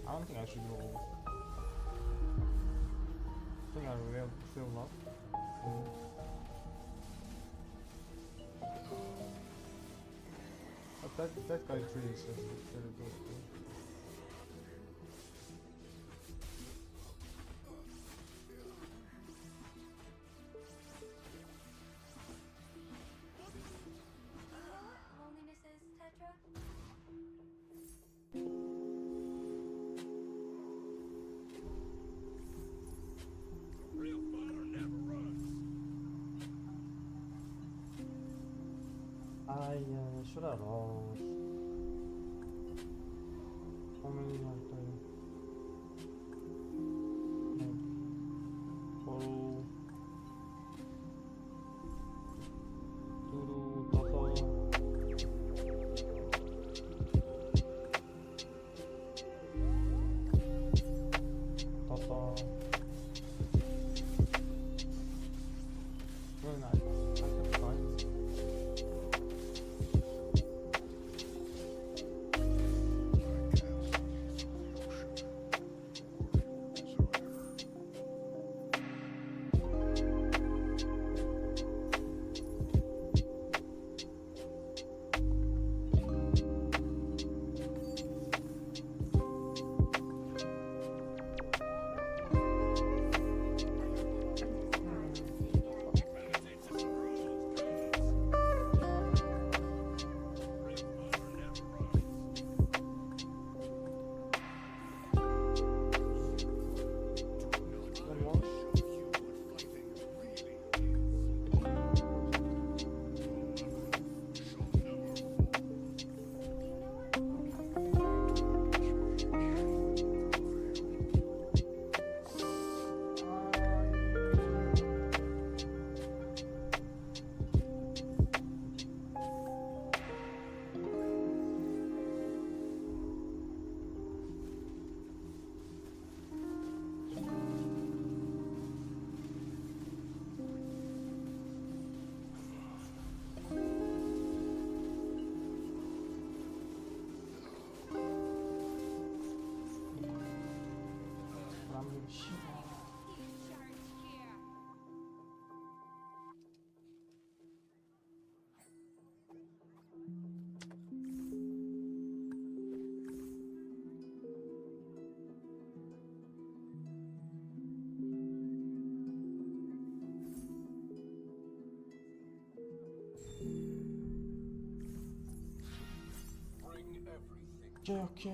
I don't think I should go. I think I will fill up. But that guy really says it's very good. Loneliness is Tetra? Real fire never runs. I should have lost. How many are there? Follow. Duru, Tata. Very nice. I kept trying. Bring everything. Okay.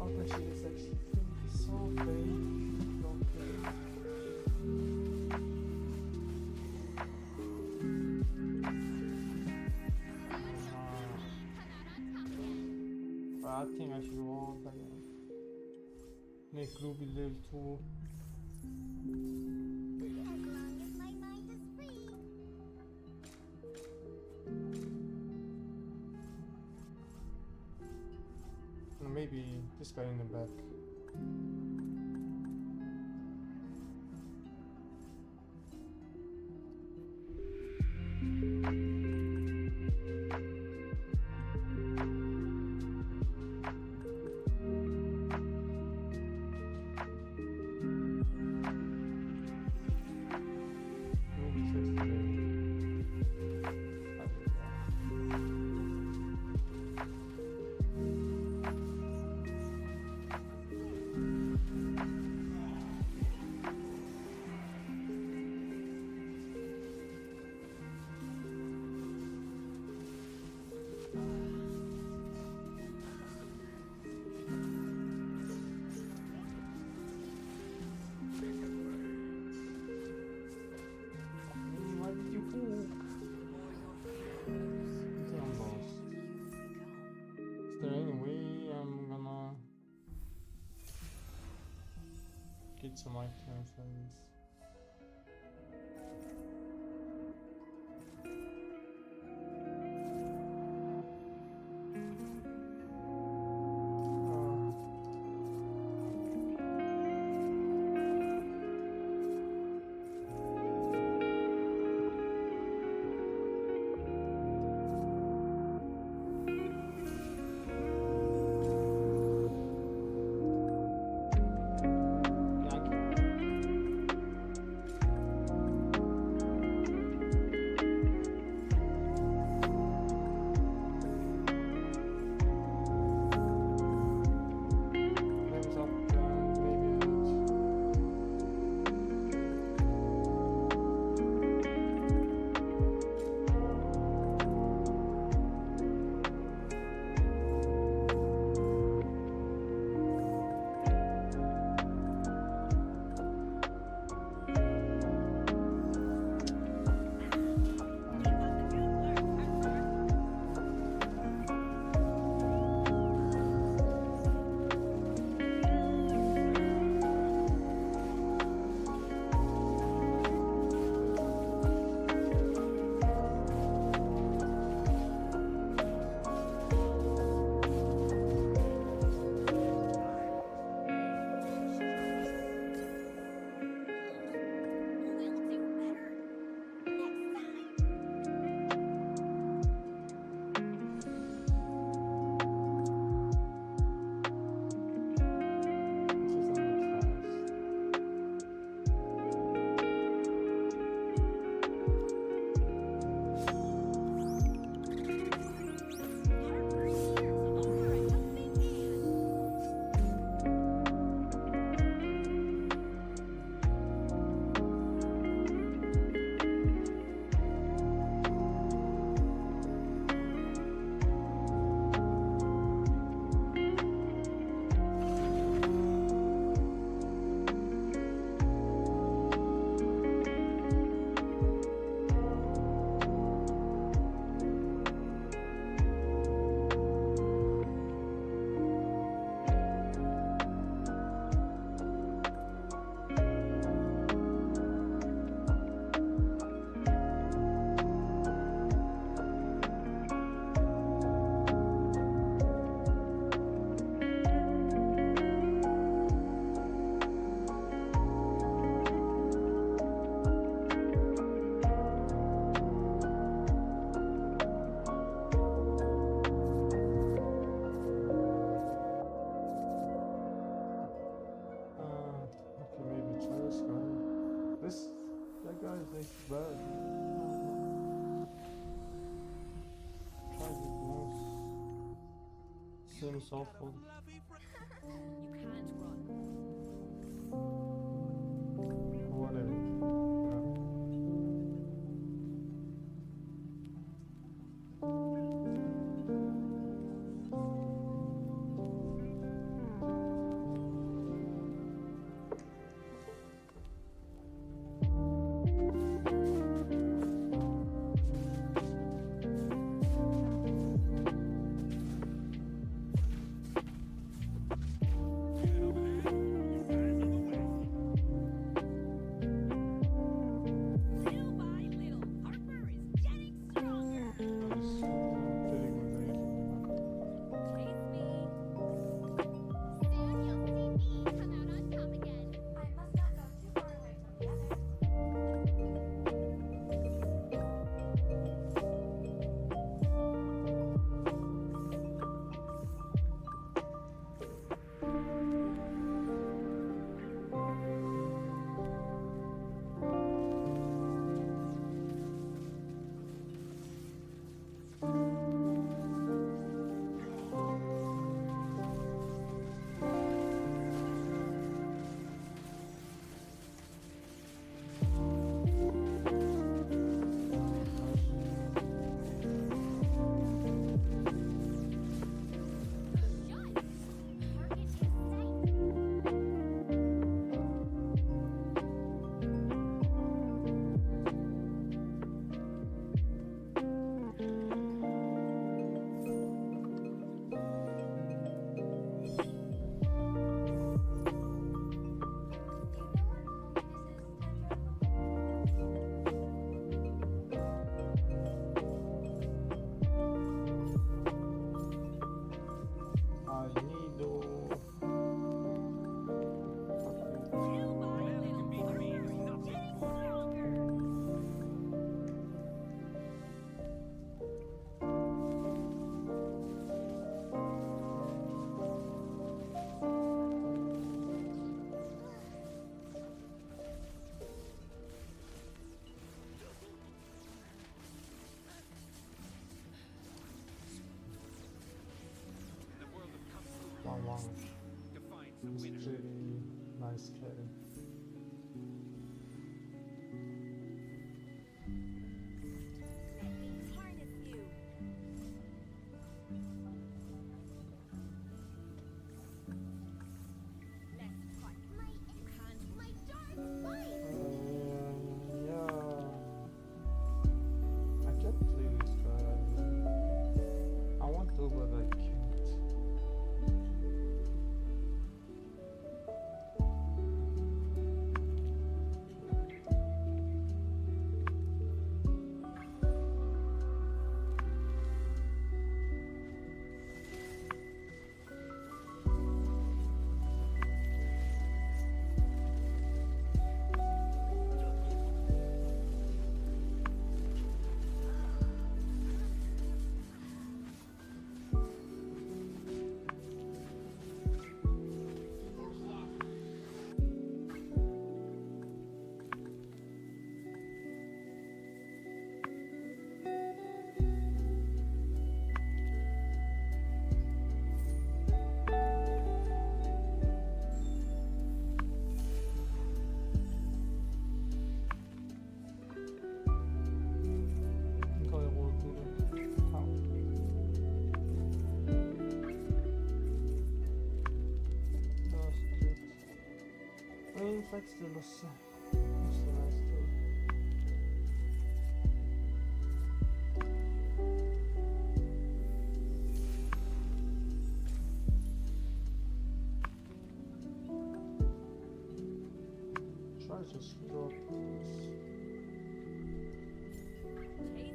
Oh, but she is actually so fake. Okay. I think I should want make Ruby level 2. As long as my mind is This guy in the back. Why did you poop? Damn boss. Is there any way I'm gonna get some items at least? Seems awful. You can't run. Whatever. long. Defines the It's winner. pretty nice cabin. Let me harness you. Let's fight. You can't win. My dark light. Yeah. I can play this, but I want to, but I can't. Quand il roule tout le temps. That's good. Infatti lo so. Questo è nice. Try to just drop this. Chase me.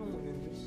I'm winning this.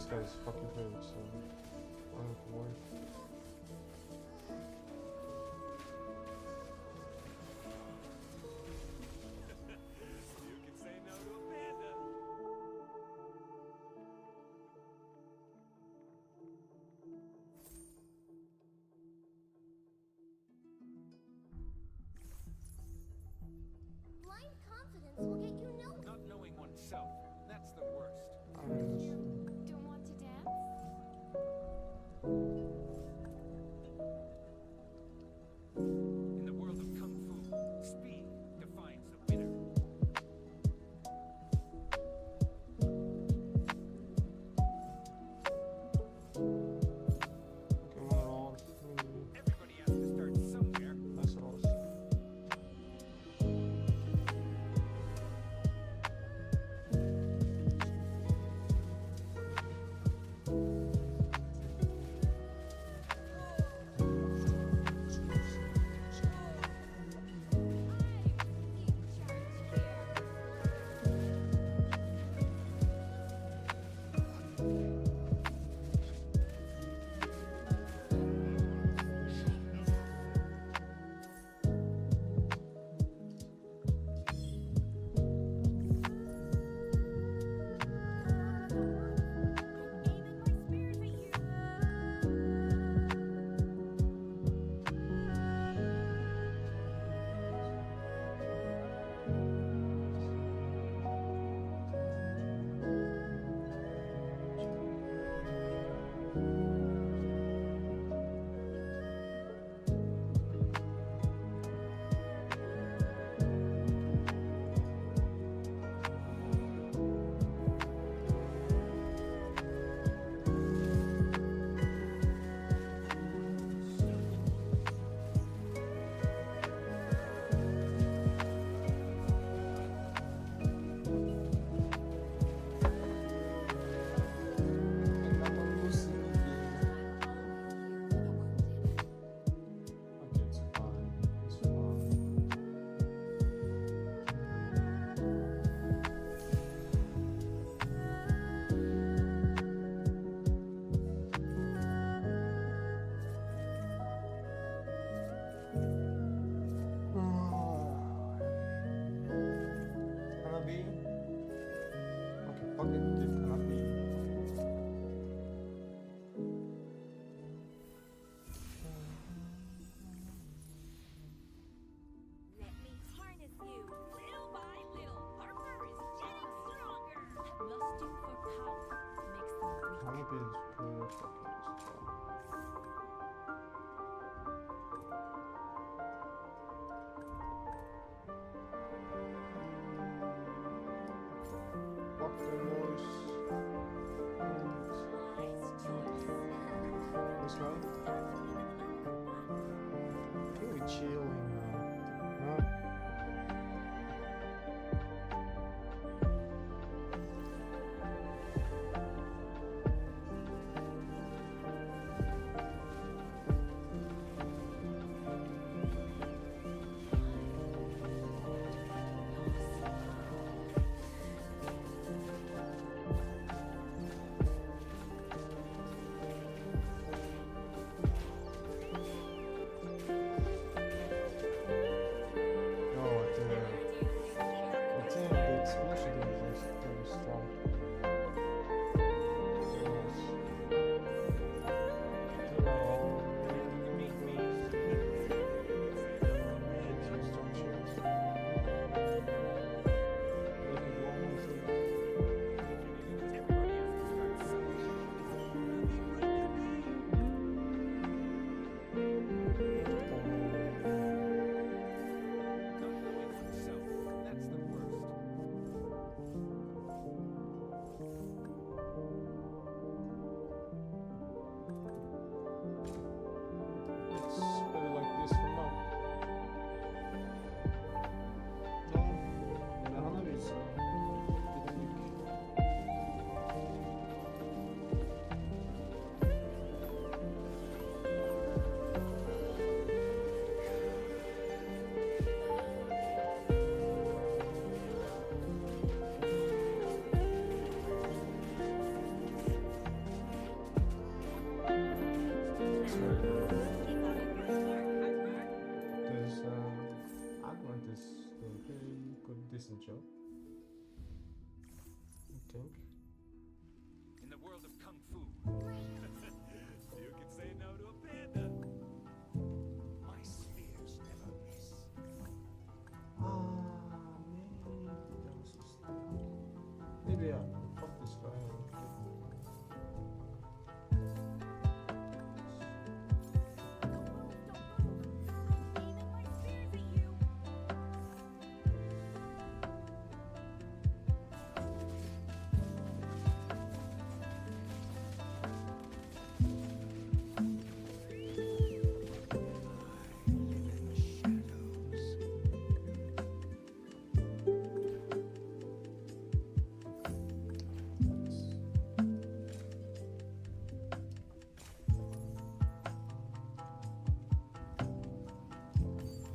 this guy's fucking page, so I don't have to worry. You can say no to a panda. Blind confidence will get you nowhere. Not knowing oneself, that's the worst. Don't want to dance? In the world of Kung Fu, speed defines the winner. Okay, one at all. Everybody has to start somewhere. That's all. Okay, it's fine. It's fine. Can I be? Okay, fuck it. Give can I be? Let me harness you. Little by little, Harper is getting stronger. Lusting for power makes them weak. I wanna be this poor fucking just fuck the noise. Wise choice. This way? Can we chill and job. I think. In the world of kung fu, you can say no to a panda. My spears never miss. Maybe that was a mistake. Maybe fuck this guy. Don't move, don't move. I'm aiming my spears at you.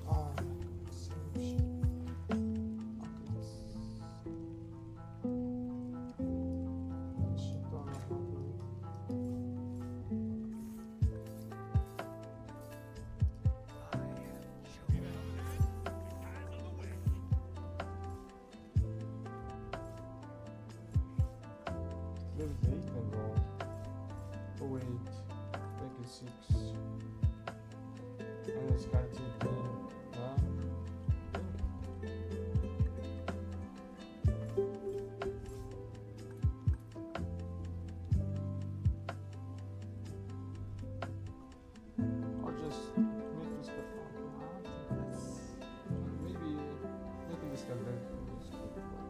Ah, same shit. Okay, shit don't happen. Level 8 and roll. Oh wait, make it 6. And it's got to be, huh? Or just make this guy, okay, I don't think that's, maybe making this guy better is good, but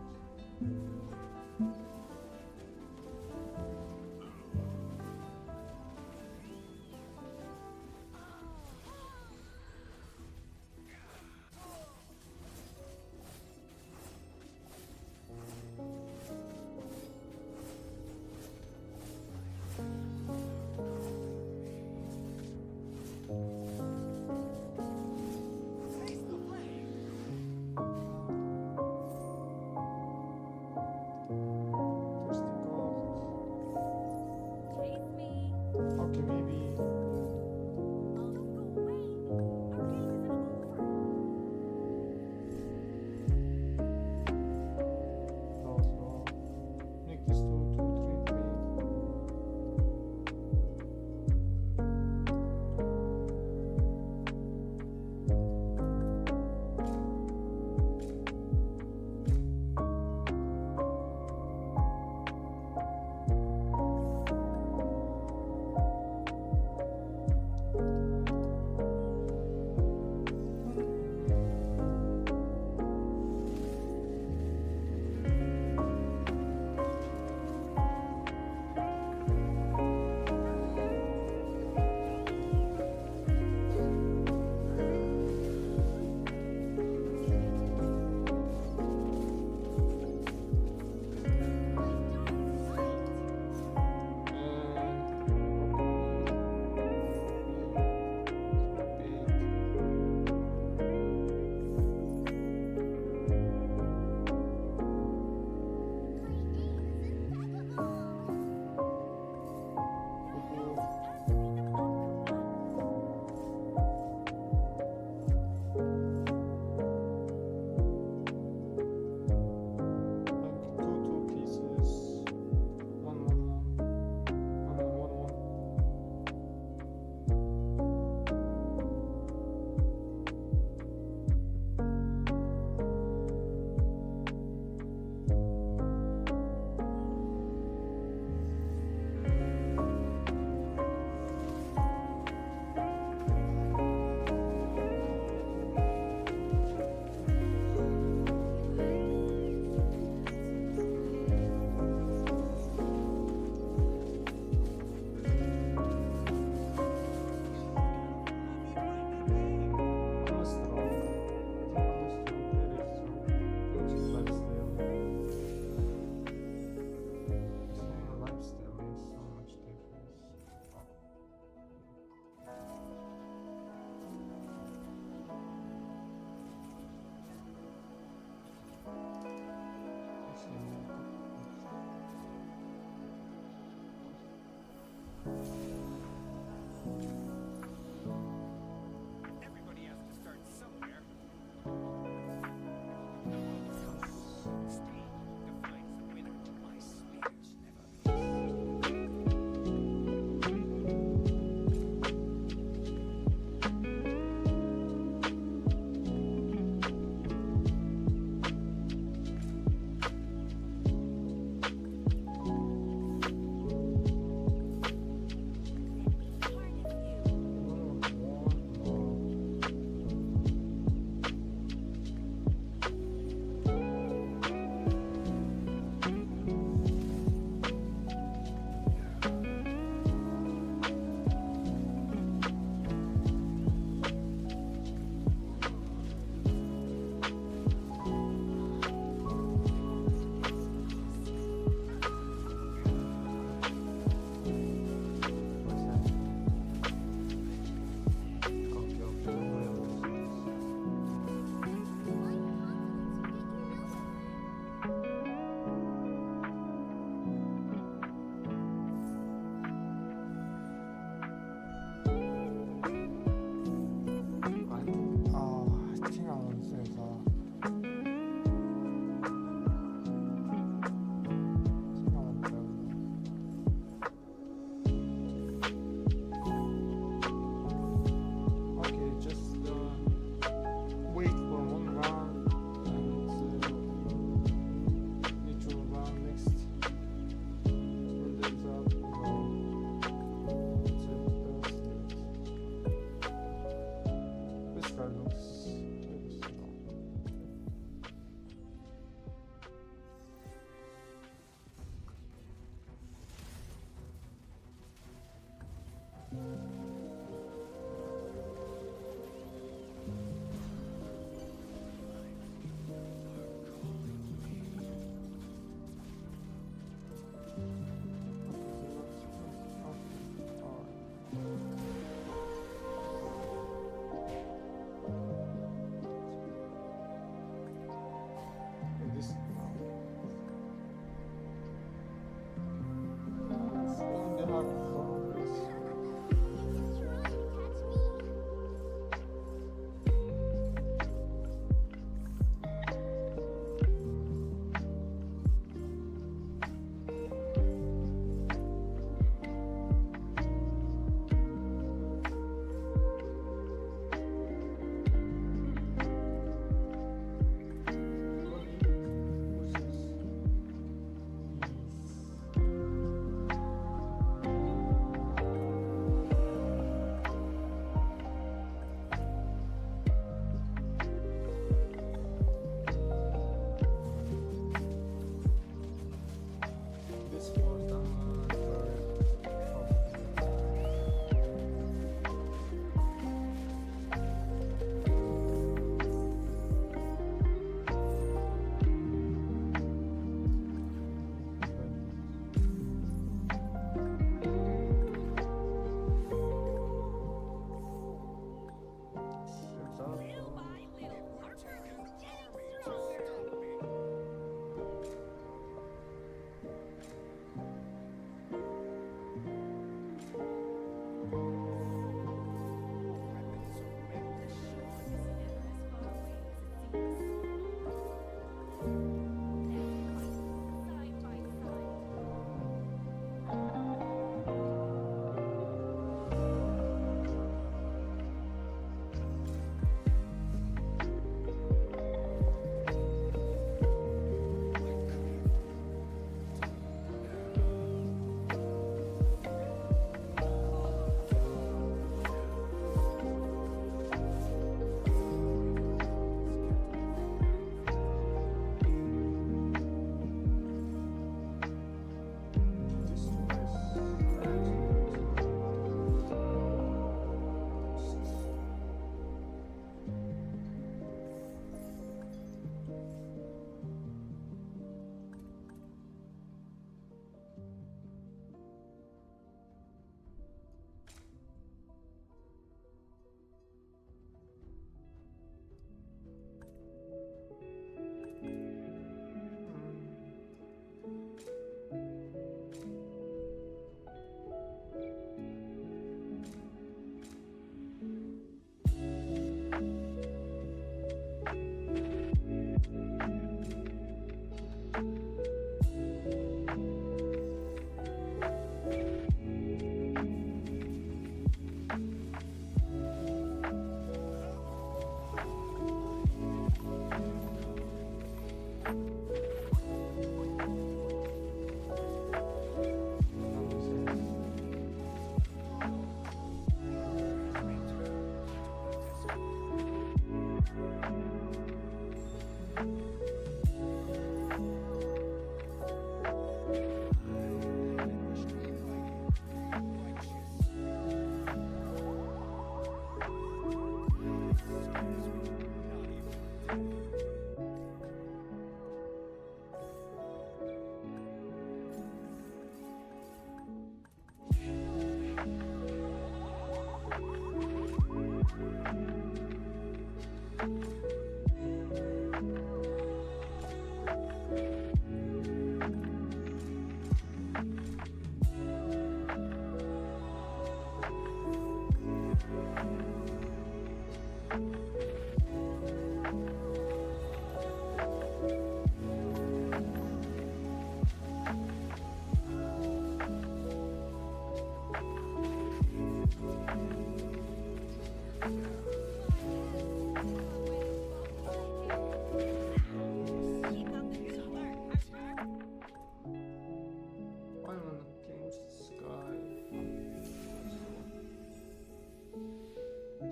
Island against sky.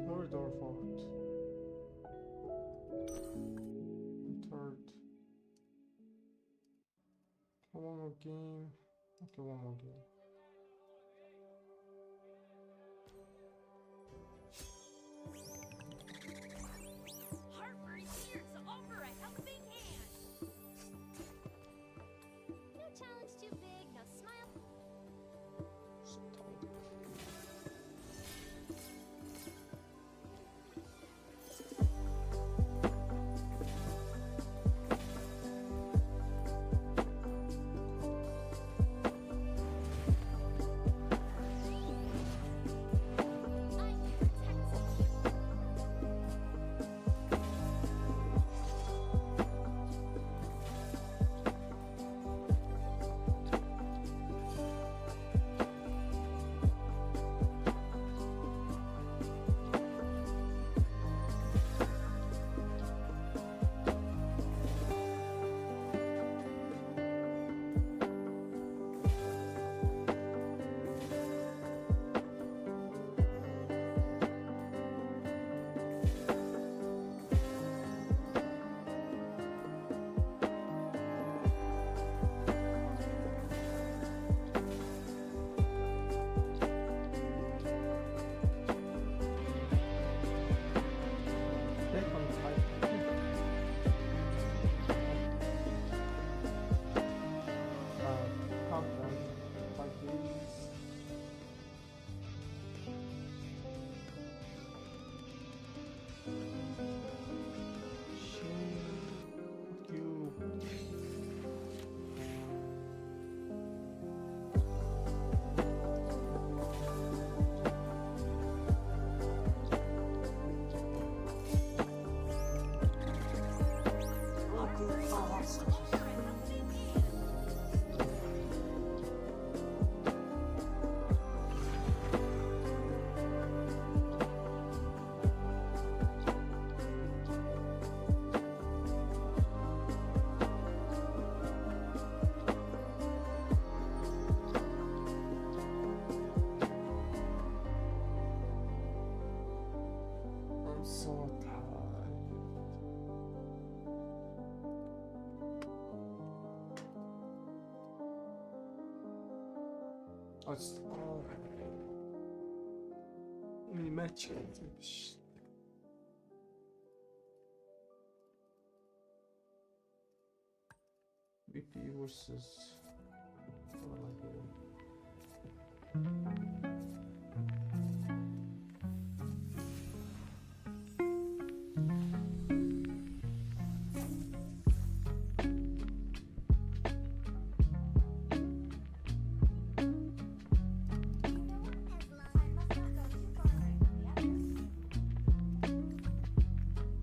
Third or fourth? Third. One more game. Okay, one more game. Harper is here to offer a helping hand. No challenge too big, no smile. I'm protecting you. Second fight. Countdown. 5 days. Shame. You. Harper is here to offer a helping hand. I'm so tired. Mini match yapmış. BP versus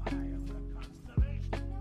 Eye of the constellation.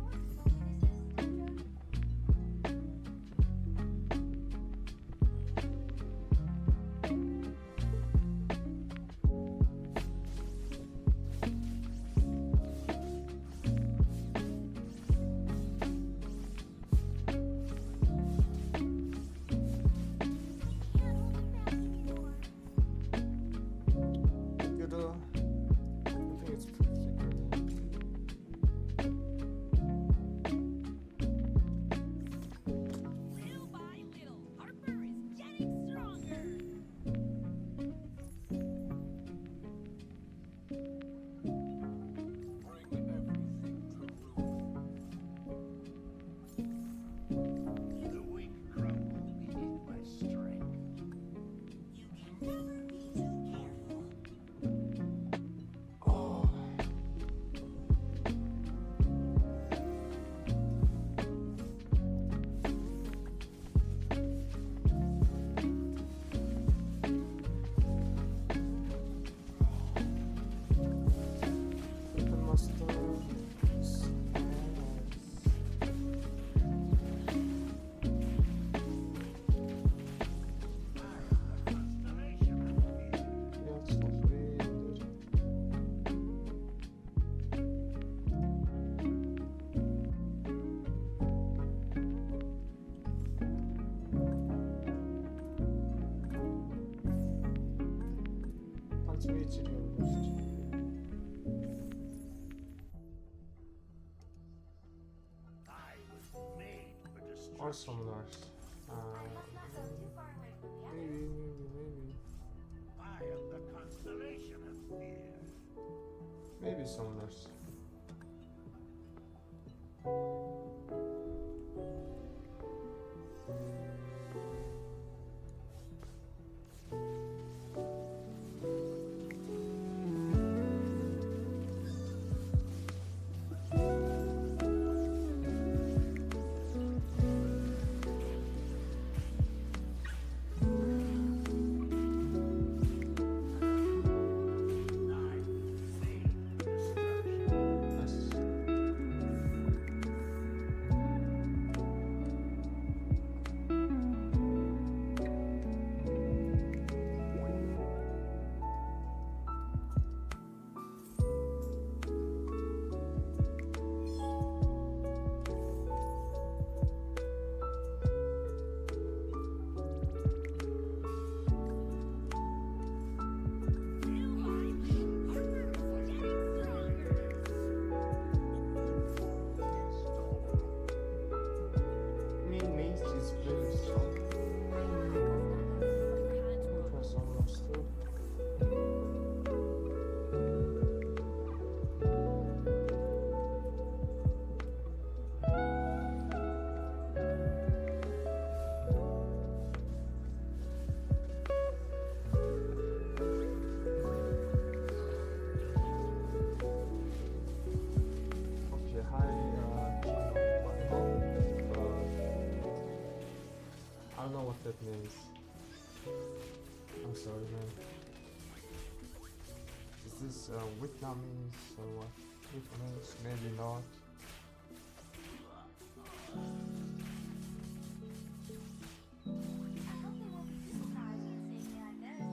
University. I was made for Or destruction. summoners. Maybe. I am the constellation of fear. Maybe summoners. I was made for destruction. Yes. Little by little, Harper is getting stronger. I mean, Mace is pretty strong. Try summoners too. Okay, hi, King of Bible. I don't know what that means. I'm sorry, man. Is this Vietnamese or what? Vietnamese? Maybe not. I hope they won't be too surprised when they see me like this.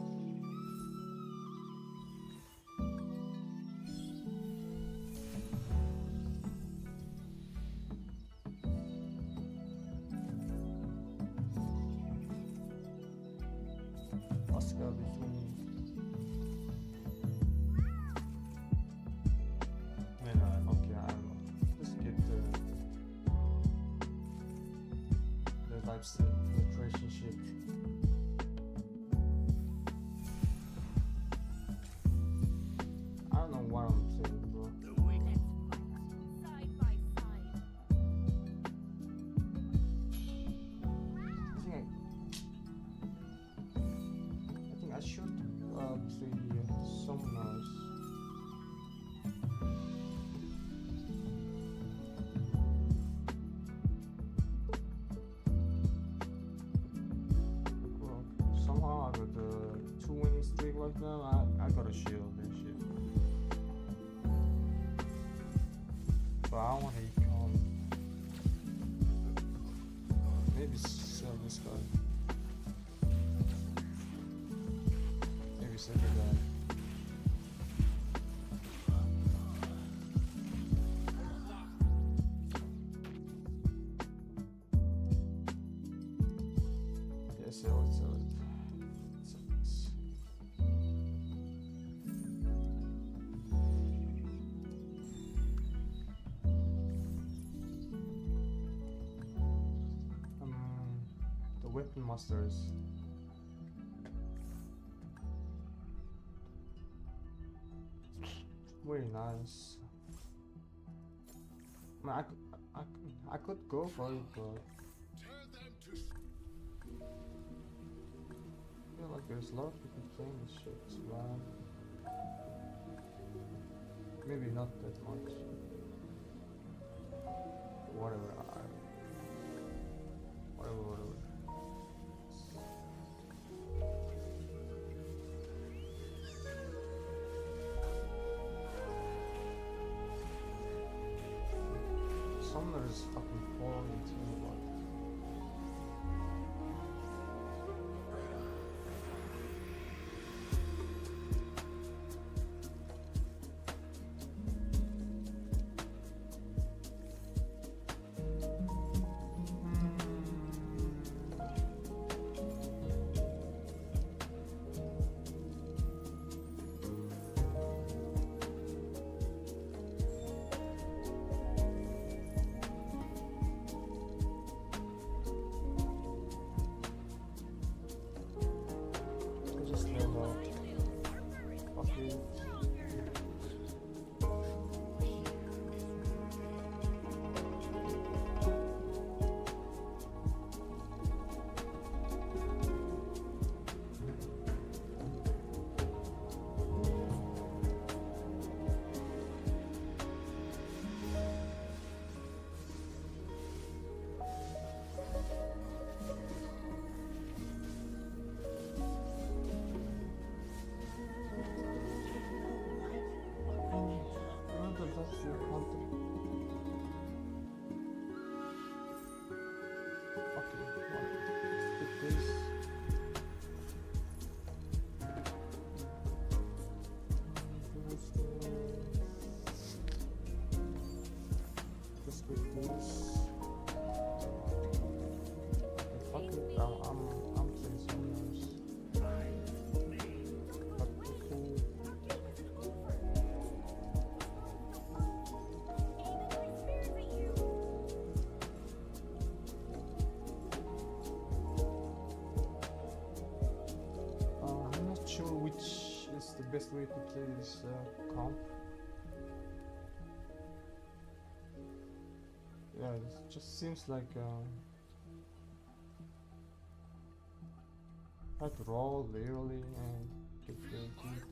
Oscar between. Man, okay, I don't know. Let's get the types of filtration shit. I don't know what I'm saying, bro. The weak Let's fight side by side. I think I should play summoners. Well, somehow I got the 2 winning streak right now. I got a shield and shit. But I want to econ. Maybe sell this guy. Maybe sell the guy. Yeah, sell it. Sell this. The weapon masters. Very nice. I mean, I could go for it, but I feel like there's a lot of people playing this shit. It's bad. Maybe not that much. Whatever. Whatever. Summoner is fucking boring too, but which is the best way to play this comp. Yeah, it just seems like I have to roll early and get guaranteed.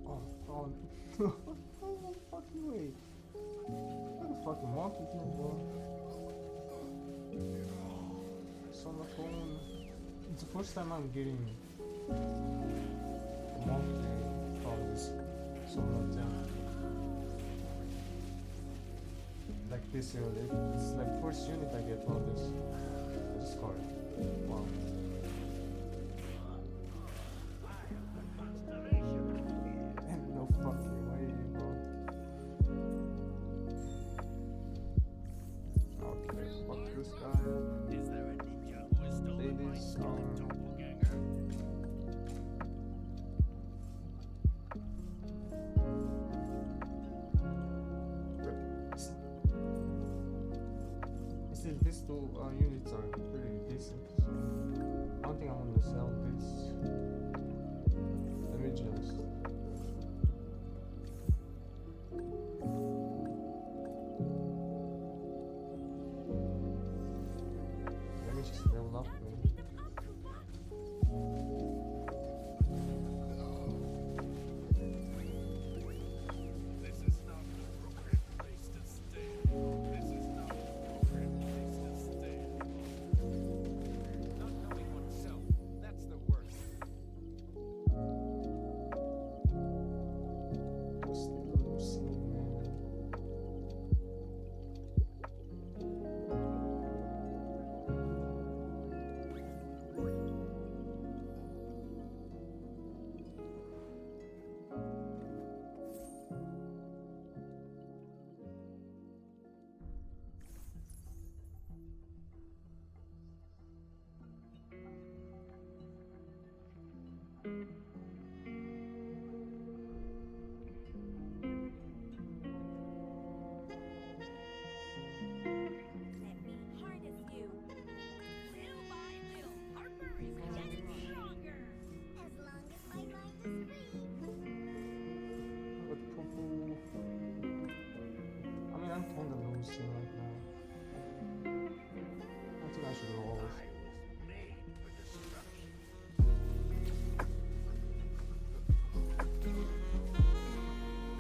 Oh, oh, no fucking way. What the fucking monkey thing, bro? It's on my phone. It's the first time I'm getting a monkey from this solo town. Like this early. It's like first unit I get all this. I just got it. Wow. And no fucking way, bro. Okay, fuck this guy. Is there a ninja who has stolen my Ladies, stupid doppelganger? Still, these two units are pretty decent, so I don't think I'm gonna sell this. Let me just. Let me just level up, man. This is not an appropriate place to stand. This is not an appropriate place to stand. Not knowing oneself, that's the worst. Still losing, man. Let me harness you. Little by little, Harper is getting stronger. As long as my mind is free. But Popo. I mean, I'm kinda losing right now. I think I should roll. I was made for destruction.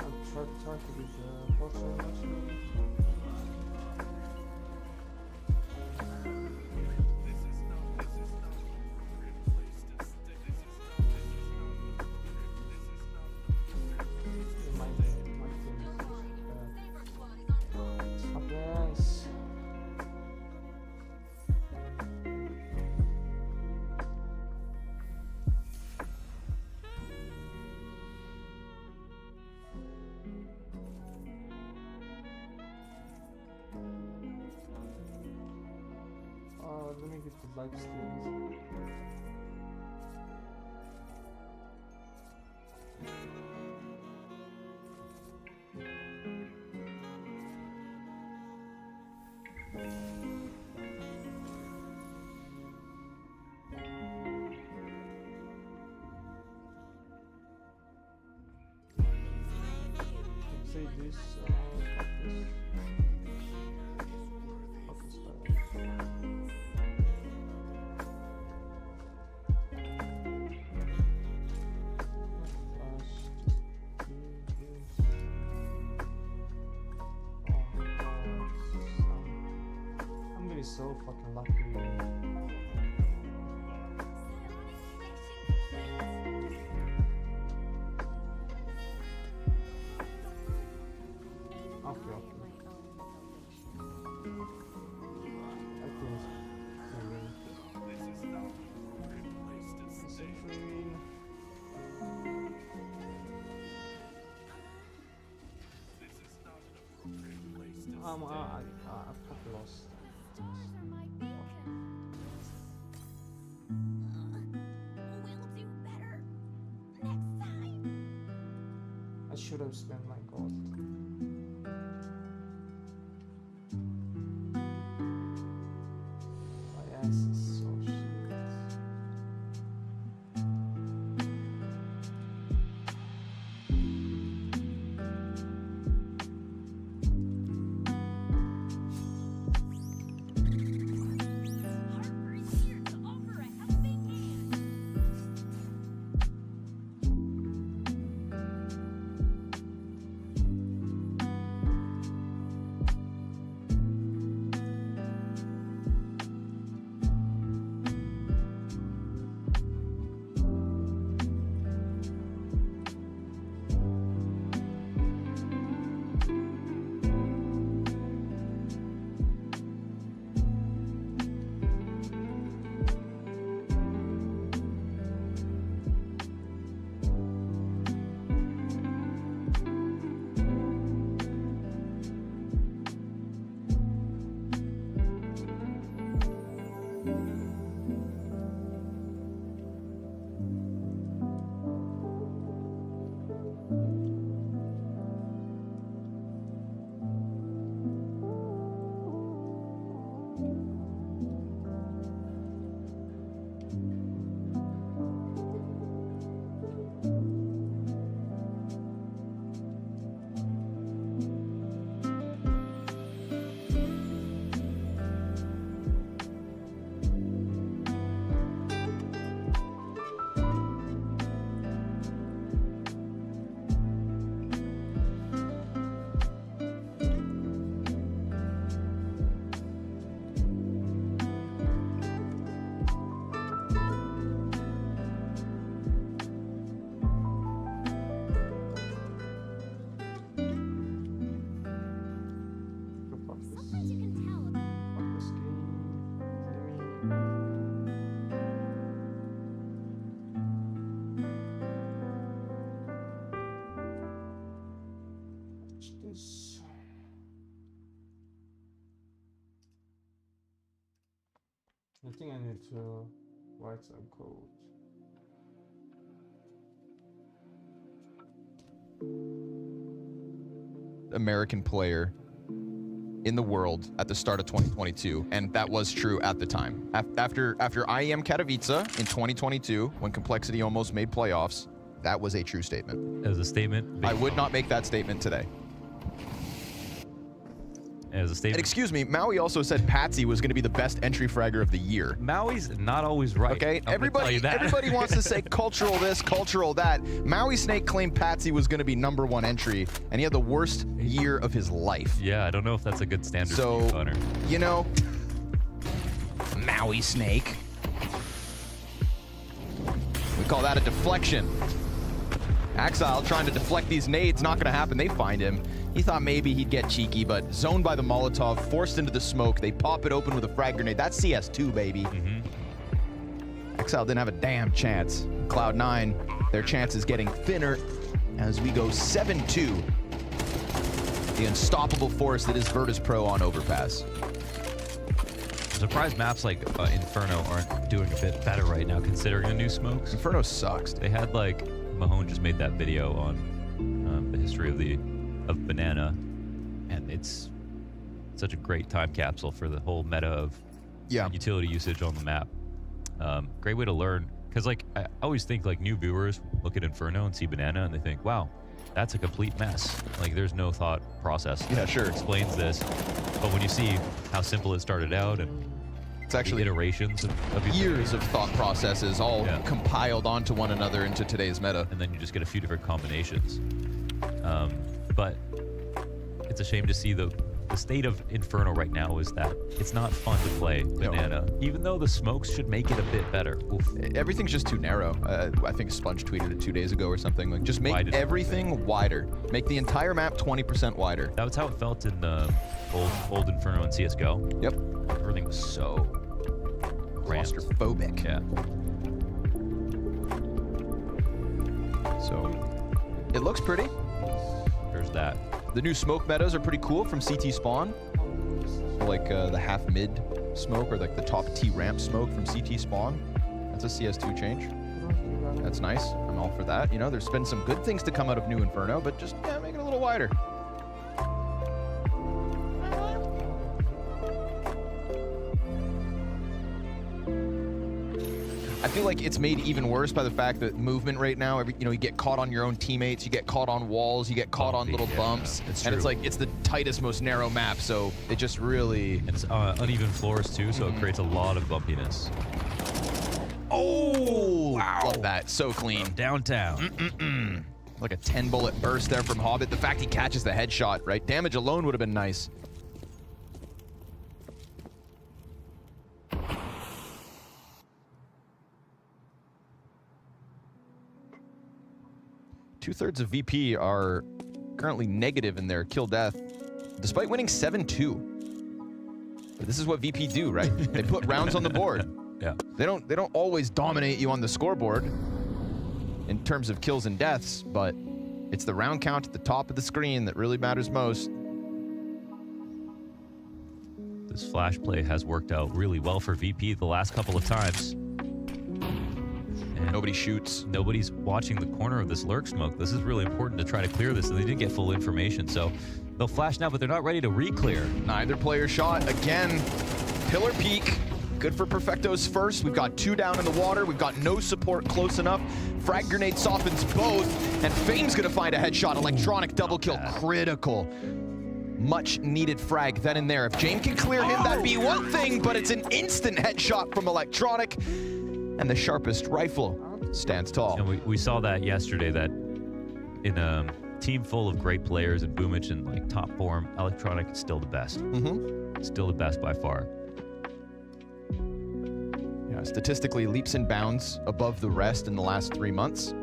I'll try to get the potion actually. This is not an appropriate place to stay. This is not an appropriate My team is bad. Favorite squad is on board. Stop this. Let me get the life steals. Say this, fuck this. Fuck this guy. I'm getting so fucking lucky. Okay, okay. I think This is not an appropriate place to it's stay. green. This is not an appropriate place to I stay. fucking lost. My beacon. We'll do better next time. I should have spent my gold. I I think I need to write some code. American player in the world at the start of 2022, and that was true at the time. After IEM Katowice in 2022, when Complexity almost made playoffs, that was a true statement. As a statement, I would not make that statement today. as a And statement. excuse me, Maui also said Patsy was going to be the best entry fragger of the year. Maui's not always right. Okay, I'm gonna tell you that. everybody wants to say cultural this, cultural that. Maui Snake claimed Patsy was going to be #1 entry, and he had the worst year of his life. Yeah, I don't know if that's a good standard So, for you, Connor. you know, Maui Snake. We call that a deflection. Axile trying to deflect these nades, not gonna happen. They find him. He thought maybe he'd get cheeky, but zoned by the Molotov, forced into the smoke. They pop it open with a frag grenade. That's CS2, baby. Exile didn't have a damn chance. Cloud9, their chances getting thinner as we go 7-2. The unstoppable force that is Virtus Pro on Overpass. I'm surprised maps like Inferno aren't doing a bit better right now, considering the new smokes. Inferno sucks. They had like Mahone just made that video on the history of Banana, and it's such a great time capsule for the whole meta of utility usage on the map. Great way to learn, because like I always think like new viewers look at Inferno and see Banana and they think, wow, that's a complete mess. Like there's no thought process. Yeah, sure. Explains this, but when you see how simple it started out and It's actually the iterations of years of thought processes all compiled onto one another into today's meta. and then you just get a few different combinations. But it's a shame to see the state of Inferno right now is that it's not fun to play Banana, even though the smokes should make it a bit better. Oof. Everything's just too narrow. I think Sponge tweeted it 2 days ago or something. Like, just make Widen it. everything wider. Make the entire map 20% wider. That was how it felt in the old Inferno in CSGO. Yep. Everything was so cramped. Claustrophobic. Yeah. So it looks pretty. There's that. The new smoke metas are pretty cool from CT Spawn. Like the half mid smoke or like the top T ramp smoke from CT Spawn. That's a CS2 change. That's nice. I'm all for that. You know, there's been some good things to come out of New Inferno, but just make it a little wider. I feel like it's made even worse by the fact that movement right now, you get caught on your own teammates, you get caught on walls, you get caught on little bumps, it's and it's true. like it's the tightest, most narrow map, so it just really. And it's uneven floors too, so it creates a lot of bumpiness. Oh, wow! Love that, so clean. Downtown. Like a 10-bullet burst there from Hobbit. The fact he catches the headshot, right? Damage alone would have been nice. Two-thirds of VP are currently negative in their kill death, despite winning 7-2. But this is what VP do, right? They put rounds on the board. Yeah. They don't always dominate you on the scoreboard in terms of kills and deaths, but it's the round count at the top of the screen that really matters most. This flash play has worked out really well for VP the last couple of times. And Nobody shoots. nobody's watching the corner of this lurk smoke. This is really important to try to clear this, and they didn't get full information. So they'll flash now, but they're not ready to re-clear. Neither player shot. Again, pillar peak. Good for Perfecto's first. We've got 2 down in the water. We've got no support close enough. Frag grenade softens both, and Fame's gonna find a headshot. Electronic double kill, critical. Much needed frag then and there. If Jame can clear him, that'd be one thing, but it's an instant headshot from Electronic, and the sharpest rifle stands tall. And we saw that yesterday, that in a team full of great players and Boomich and like top form, Electronic is still the best. Still the best by far. Yeah, statistically leaps and bounds above the rest in the last 3 months.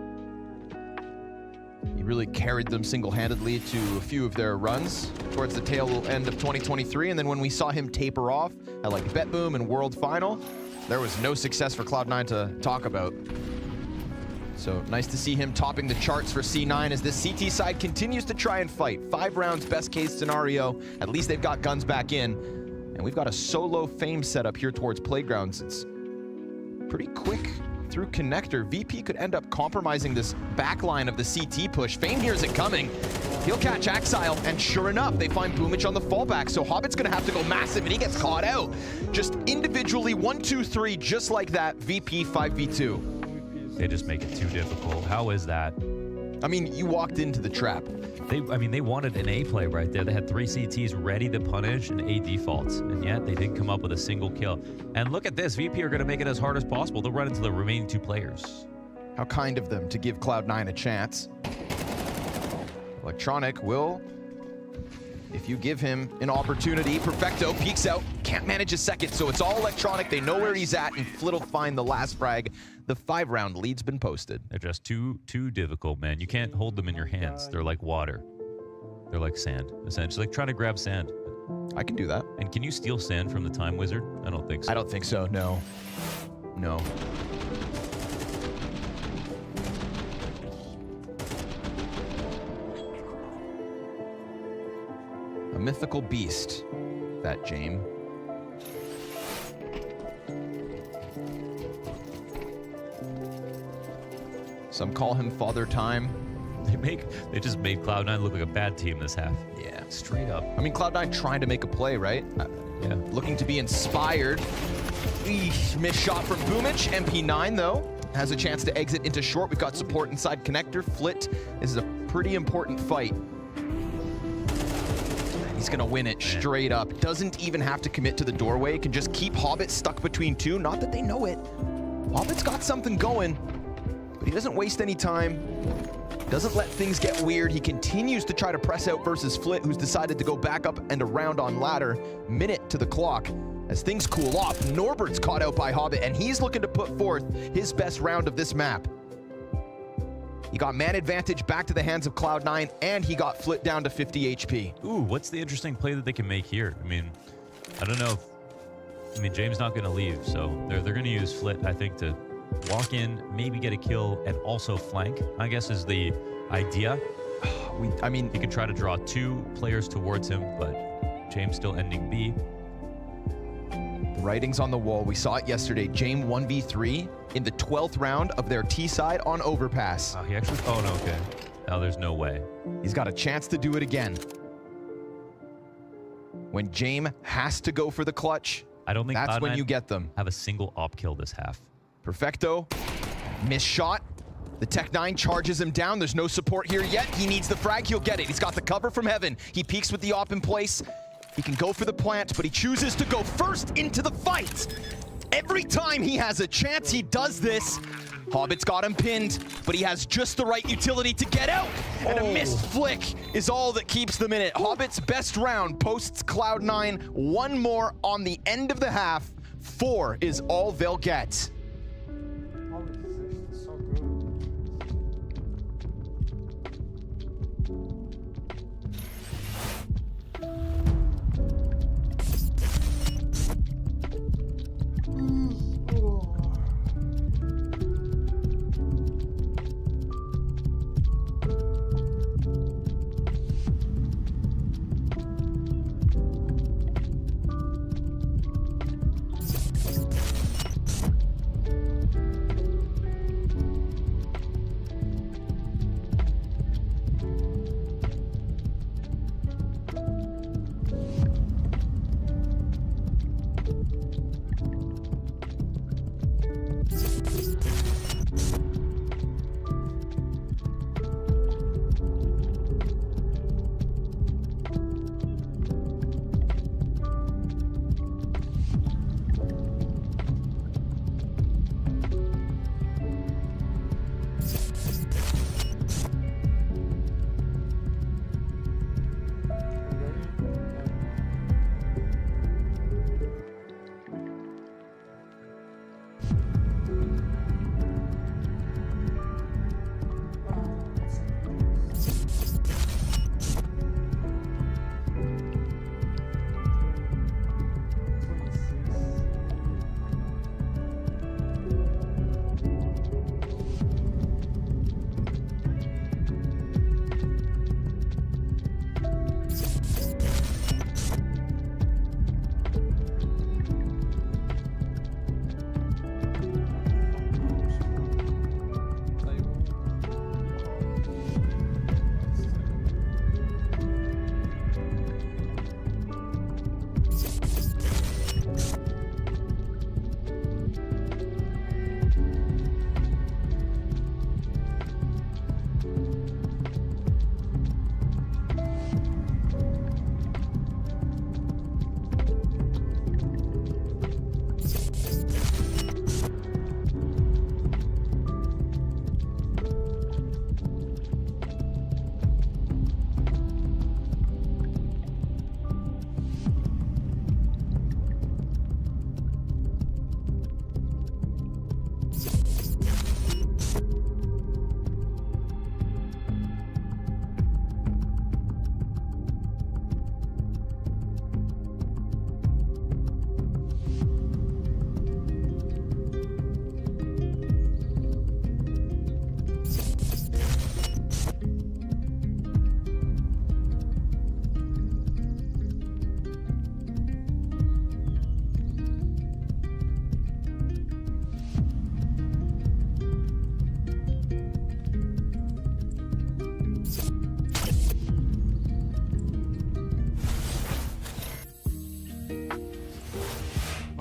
He really carried them single-handedly to a few of their runs towards the tail end of 2023, and then when we saw him taper off at like Bet Boom and World Final, there was no success for Cloud9 to talk about. So nice to see him topping the charts for C9 as this CT side continues to try and fight. 5 rounds, best case scenario. At least they've got guns back in. And we've got a solo Fame set up here towards Playgrounds. It's pretty quick through connector. VP could end up compromising this back line of the CT push. Fame hears it coming. He'll catch Axile, and sure enough, they find Boomich on the fallback. So Hobbit's gonna have to go massive, and he gets caught out. Just individually, 1, 2, 3, just like that. VP 5v2. They just make it too difficult. How is that? I mean, you walked into the trap. They wanted an A play right there. They had 3 CTs ready to punish and A defaults, and yet they didn't come up with a single kill. And look at this, VP are gonna make it as hard as possible. They'll run into the remaining 2 players. How kind of them to give Cloud9 a chance. Electronic will, if you give him an opportunity. Perfecto peeks out, can't manage a second, so it's all Electronic. They know where he's at, and Flit'll find the last frag. The 5-round lead's been posted. They're just too difficult, man. You can't hold them in your hands. They're like water. They're like sand, essentially. Like trying to grab sand. I can do that. And can you steal sand from the Time Wizard? I don't think so. I don't think so, no. No. A mythical beast, that James. Some call him Father Time. They just made Cloud9 look like a bad team this half. Yeah. Straight up. I mean, Cloud9 trying to make a play, right? Yeah. Looking to be inspired. Eesh, missed shot from Boomich. MP9, though, has a chance to exit into short. We've got support inside connector. Flit, this is a pretty important fight. He's gonna win it straight up. Doesn't even have to commit to the doorway. Can just keep Hobbit stuck between 2. Not that they know it. Hobbit's got something going, but he doesn't waste any time. Doesn't let things get weird. He continues to try to press out versus Flit, who's decided to go back up and around on ladder. Minute to the clock. As things cool off, Norbert's caught out by Hobbit, and he's looking to put forth his best round of this map. He got man advantage back to the hands of Cloud9, and he got Flit down to 50 HP. Ooh, what's the interesting play that they can make here? I mean, I don't know if... I mean, James not going to leave, so they're going to use Flit, I think, to walk in, maybe get a kill, and also flank, I guess, is the idea. I mean, he can try to draw 2 players towards him, but James still ending B. The writing's on the wall. We saw it yesterday. James 1v3 in the 12th round of their T side on overpass. Oh, he actually... Oh, no, okay. Now there's no way. He's got a chance to do it again. When James has to go for the clutch, I don't think that's Cloud9 when you get them. have a single op kill this half. Perfecto. Missed shot. The Tech-9 charges him down. There's no support here yet. He needs the frag. He'll get it. He's got the cover from heaven. He peeks with the op in place. He can go for the plant, but he chooses to go first into the fight. Every time he has a chance, he does this. Hobbit's got him pinned, but he has just the right utility to get out. And a missed flick is all that keeps them in it. Hobbit's best round posts Cloud9. 1 more on the end of the half. 4 is all they'll get. Hobbit's so good.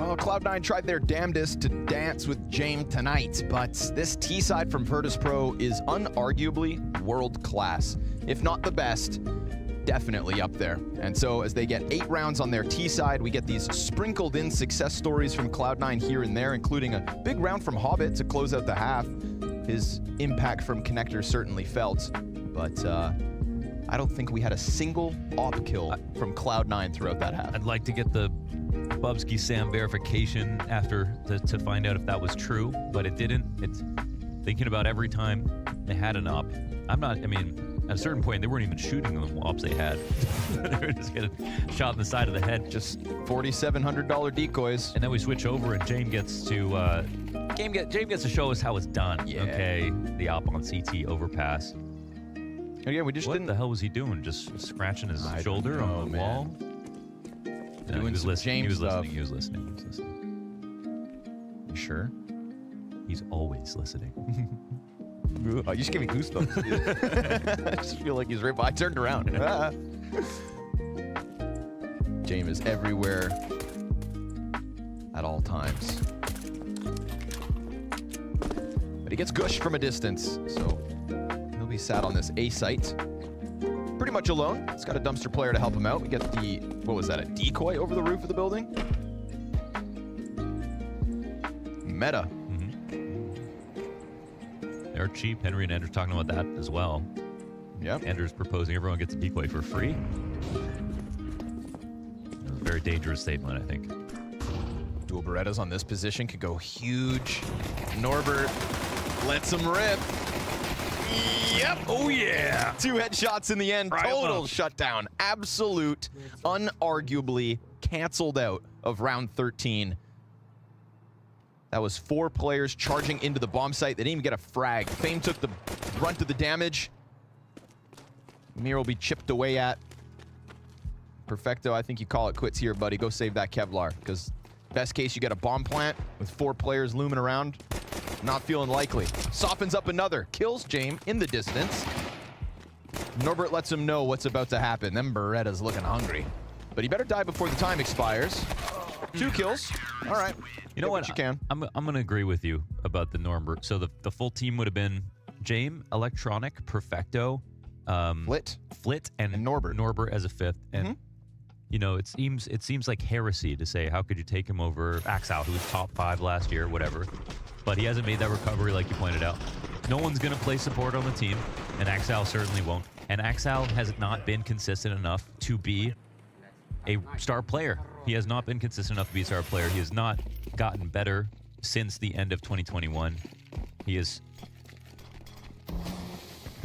Well, Cloud9 tried their damnedest to dance with Jame tonight, but this T-side from Virtus Pro is unarguably world-class. If not the best, definitely up there. And so as they get 8 rounds on their T-side, we get these sprinkled in success stories from Cloud9 here and there, including a big round from Hobbit to close out the half. His impact from Connector certainly felt, but I don't think we had a single op kill from Cloud9 throughout that half. I'd like to get the Bubsky Sam verification after to find out if that was true, but it didn't. It's thinking about every time they had an op. I mean, at a certain point, they weren't even shooting the ops they had. They were just getting shot in the side of the head. Just $4,700 decoys. And then we switch over, and Jame gets to Jame gets to show us how it's done. Yeah. Okay, the op on CT overpass. Again, we just What didn't. the hell was he doing? Just scratching his I shoulder don't on the know, wall? No, Doing he was some listening. He James was stuff. listening. He was listening. He was listening. You sure? He's always listening. Oh, you just gave me goosebumps. I just feel like he's right by. I turned around. Jame is everywhere at all times. But he gets gushed from a distance, so he'll be sat on this A site. Pretty much alone. He's got a dumpster player to help him out. We get the, what was that, a decoy over the roof of the building? Meta. They're cheap. Henry and Andrew talking about that as well. Yep. Andrew's proposing everyone gets a decoy for free. A very dangerous statement, I think. Dual Berettas on this position could go huge. Norbert lets him rip. Yep. Oh, yeah. 2 headshots in the end. Right Total up. shutdown. Absolute, unarguably canceled out of round 13. That was 4 players charging into the bomb site. They didn't even get a frag. Fame took the brunt of the damage. Mir will be chipped away at. Perfecto, I think you call it quits here, buddy. Go save that Kevlar, because best case, you get a bomb plant with 4 players looming around. Not feeling likely. Softens up another. Kills Jame in the distance. Norbert lets him know what's about to happen. Them Beretta's looking hungry. But he better die before the time expires. 2 kills. All right. You know Get what? you can. I'm going to agree with you about the Norbert. So the full team would have been Jame, Electronic, Perfecto, Flit, and Norbert. Norbert as a 5th. And you know, it seems like heresy to say how could you take him over Axal, who was top 5 last year, whatever. But he hasn't made that recovery like you pointed out. No one's going to play support on the team, and Axal certainly won't. And Axal has not been consistent enough to be a star player. He has not been consistent enough to be a star player. He has not gotten better since the end of 2021. He is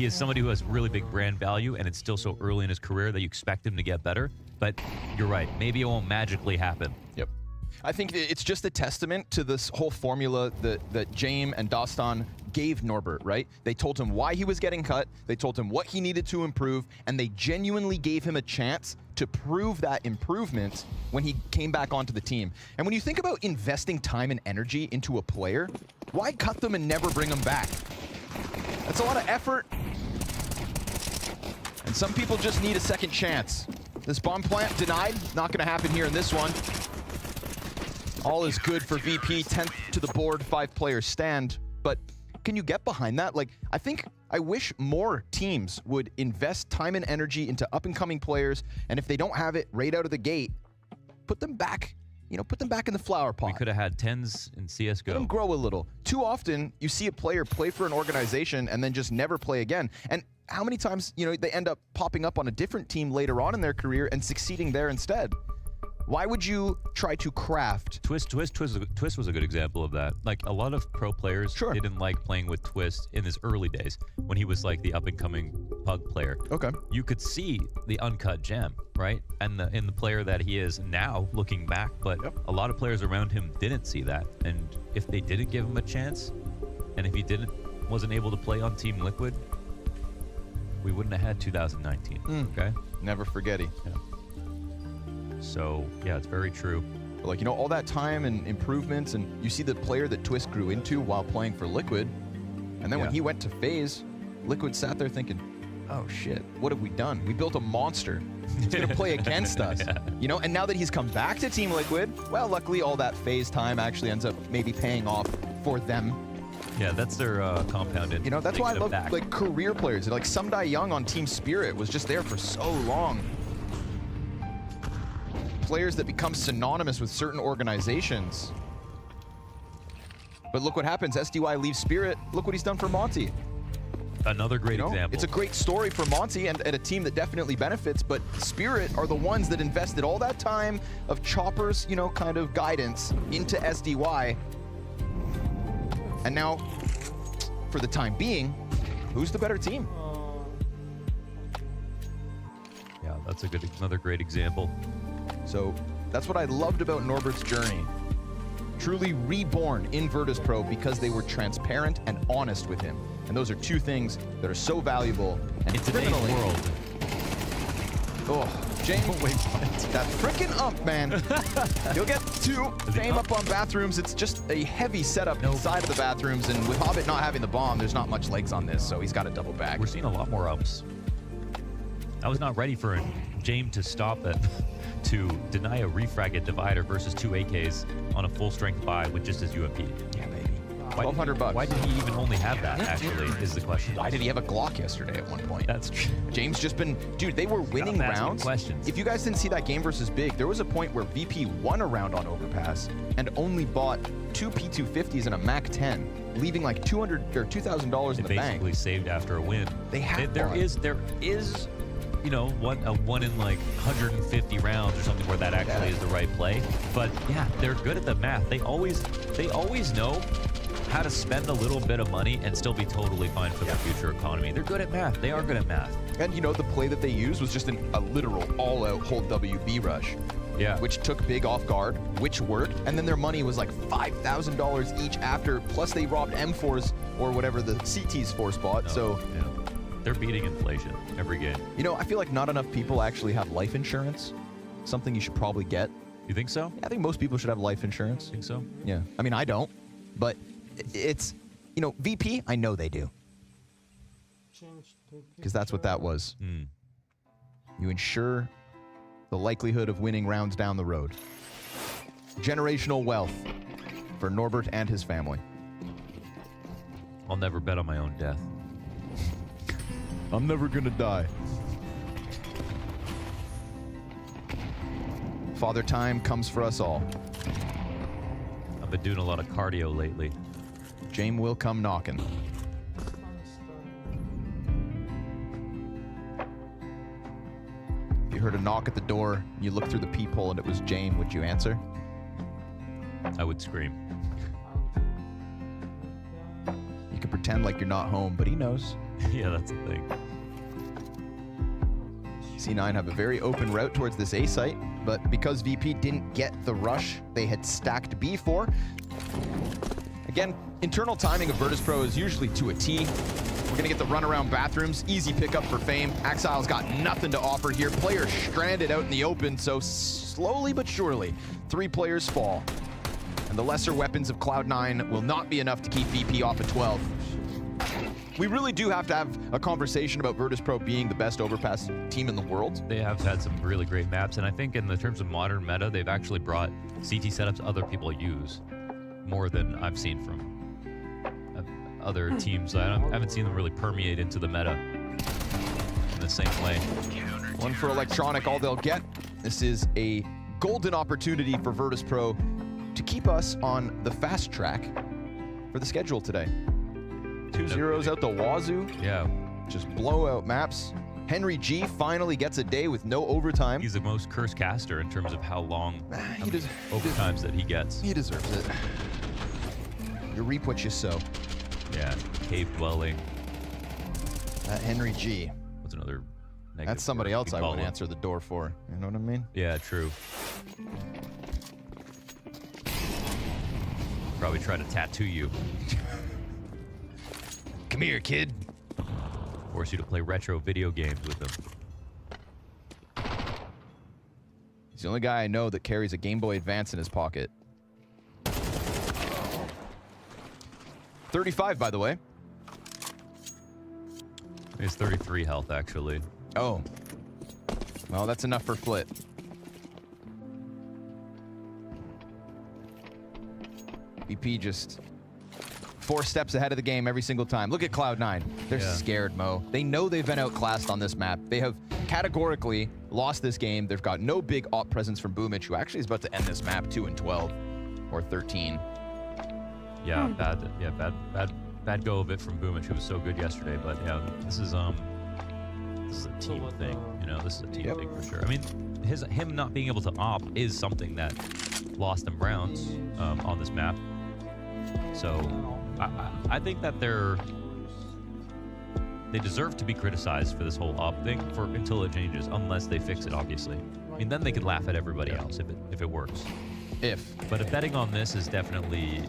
somebody who has really big brand value, and it's still so early in his career that you expect him to get better. But you're right. Maybe it won't magically happen. Yep. I think it's just a testament to this whole formula that Jame and Dostan gave Norbert, right? They told him why he was getting cut, they told him what he needed to improve, and they genuinely gave him a chance to prove that improvement when he came back onto the team. And when you think about investing time and energy into a player, why cut them and never bring them back? That's a lot of effort. And some people just need a second chance. This bomb plant denied. Not going to happen here in this one. All is good for VP. 10th to the board, 5-player stand. But can you get behind that? Like, I wish more teams would invest time and energy into up-and-coming players. And if they don't have it right out of the gate, put them back. You know, put them back in the flower pot. We could have had 10s in CSGO. Let them grow a little. Too often, you see a player play for an organization and then just never play again. And how many times, you know, they end up popping up on a different team later on in their career and succeeding there instead? Why would you try to craft? Twist was a good example of that. Like, a lot of pro players didn't like playing with Twist in his early days when he was like the up-and-coming pug player. Okay. You could see the uncut gem, right? And in the player that he is now, looking back, but a lot of players around him didn't see that. And if they didn't give him a chance, and if he wasn't able to play on Team Liquid, we wouldn't have had 2019. Okay. Never forget it. Yeah. So yeah, it's very true. Like, you know, all that time and improvements, and you see the player that Twist grew into while playing for Liquid, and then when he went to FaZe, Liquid sat there thinking, oh shit, what have we done? We built a monster. He's gonna play against us. Yeah. You know, and now that he's come back to Team Liquid, well, luckily all that phase time actually ends up maybe paying off for them. Yeah, that's their compounded. You know, that's why I love back. like career players. Like Sumdai Young on Team Spirit was just there for so long. Players that become synonymous with certain organizations. But look what happens. SDY leaves Spirit. Look what he's done for Monty. Another great example. It's a great story for Monty and a team that definitely benefits, but Spirit are the ones that invested all that time of Chopper's, you know, kind of guidance into SDY. And now, for the time being, who's the better team? Yeah, that's another great example. So that's what I loved about Norbert's journey. Truly reborn in Virtus Pro because they were transparent and honest with him. And those are two things that are so valuable and In today's criminally. world. Oh, James, that freaking ump, man. You'll get to fame up on bathrooms. It's just a heavy setup inside of the bathrooms, and with Hobbit not having the bomb, there's not much legs on this, so he's got to double back. We're seeing a lot more umps. I was not ready for James to stop it, to deny a refrag at Divider versus 2 AKs on a full strength buy with just his UMP. Yeah, baby. Why did- $1,200. Why did he even only have that, actually, is the question. Why did he have a Glock yesterday at one point? That's true. James just been, dude, they were winning Stop asking rounds. questions. If you guys didn't see that game versus Big, there was a point where VP won a round on Overpass and only bought 2 P250s and a Mac 10, leaving like $200 or $2,000 in They the bank. basically saved after a win. They have There bought. is, you know, one in like 150 rounds or something where that actually is the right play. But yeah, they're good at the math. They always know how to spend a little bit of money and still be totally fine for their future economy. They're good at math. They are good at math. And you know, the play that they used was just a literal all-out hold WB rush. Yeah. Which took Big off guard, which worked, and then their money was like $5,000 each after, plus they robbed M4s or whatever the CT's force bought, so... Yeah. They're beating inflation every game. You know, I feel like not enough people actually have life insurance. Something you should probably get. You think so? I think most people should have life insurance. Think so? Yeah. I mean, I don't, but it's, you know, VP, I know they do. Because that's what that was. Hmm. You ensure the likelihood of winning rounds down the road. Generational wealth for Norbert and his family. I'll never bet on my own death. I'm never gonna die. Father Time comes for us all. I've been doing a lot of cardio lately. James will come knocking. If you heard a knock at the door, you look through the peephole and it was James, would you answer? I would scream. You can pretend like you're not home, but he knows. Yeah, that's the thing. C9 have a very open route towards this A site, but because VP didn't get the rush they had stacked B for, again, internal timing of Virtus Pro is usually to a T. We're gonna get the runaround bathrooms, easy pickup for Fame. Axile's got nothing to offer here. Players stranded out in the open, so slowly but surely, 3 players fall. And the lesser weapons of Cloud9 will not be enough to keep VP off at 12. We really do have to have a conversation about Virtus Pro being the best overpass team in the world. They have had some really great maps, and I think in the terms of modern meta, they've actually brought CT setups other people use more than I've seen from other teams. I haven't seen them really permeate into the meta in the same way. One for Electronic, all they'll get. This is a golden opportunity for Virtus Pro to keep us on the fast track for the schedule today. 2-0s out the wazoo. Yeah. Just blowout maps. Henry G finally gets a day with no overtime. He's the most cursed caster in terms of how long He does, overtimes that he gets. he deserves it. You reap what you sow. Yeah. Cave dwelling. That Henry G. What's another negative That's somebody word else we I call won't him? answer the door for. You know what I mean? Yeah, true. Probably try to tattoo you. Come here, kid. Force you to play retro video games with him. He's the only guy I know that carries a Game Boy Advance in his pocket. 35, by the way. He has 33 health, actually. Oh. Well, that's enough for Flit. VP just 4 steps ahead of the game every single time. Look at Cloud9. They're scared, Mo. They know they've been outclassed on this map. They have categorically lost this game. They've got no big op presence from Boomich, who actually is about to end this map 2-12 or 13. Yeah, bad go of it from Boomich, who was so good yesterday. But yeah, this is a team thing. You know, this is a team thing for sure. I mean, him not being able to op is something that lost them rounds on this map. So I think that they deserve to be criticized for this whole op thing until it changes, unless they fix it, obviously. I mean, then they could laugh at everybody else if it works. But if betting on this is definitely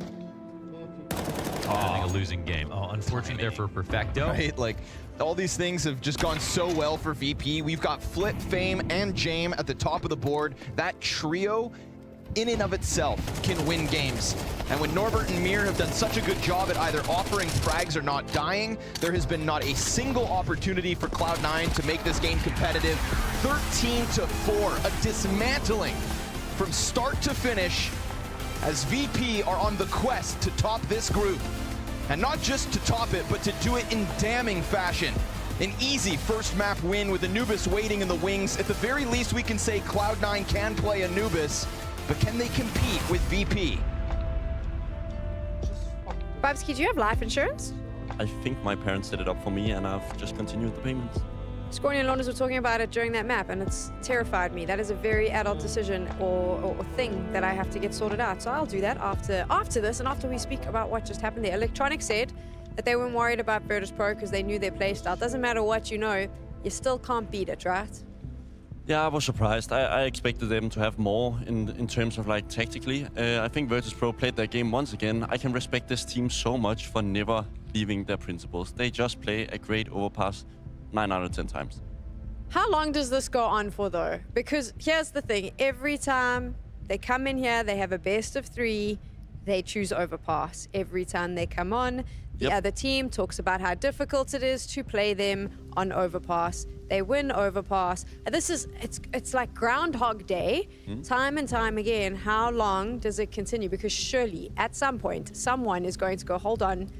a losing game. Oh, unfortunately there for Perfecto. Right, like all these things have just gone so well for VP. We've got Flit, Fame, and Jame at the top of the board. That trio in and of itself can win games. And when Norbert and Mir have done such a good job at either offering frags or not dying, there has been not a single opportunity for Cloud9 to make this game competitive. 13-4, a dismantling from start to finish as VP are on the quest to top this group. And not just to top it, but to do it in damning fashion. An easy first map win with Anubis waiting in the wings. At the very least, we can say Cloud9 can play Anubis, but can they compete with VP? Babsky, do you have life insurance? I think my parents set it up for me and I've just continued the payments. Scorny and Londis were talking about it during that map, and it's terrified me. That is a very adult decision or thing that I have to get sorted out. So I'll do that after this and after we speak about what just happened there. Electronic said that they weren't worried about Virtus.pro because they knew their playstyle. Doesn't matter what you know, you still can't beat it, right? Yeah, I was surprised. I expected them to have more in terms of like tactically. I think Virtus.pro played their game once again. I can respect this team so much for never leaving their principles. They just play a great overpass 9 out of 10 times. How long does this go on for though? Because here's the thing, every time they come in here, they have a best of 3, they choose overpass. Every time they come on, the other team talks about how difficult it is to play them on overpass. They win overpass. And this is, it's like Groundhog Day, time and time again. How long does it continue? Because surely at some point, someone is going to go, hold on,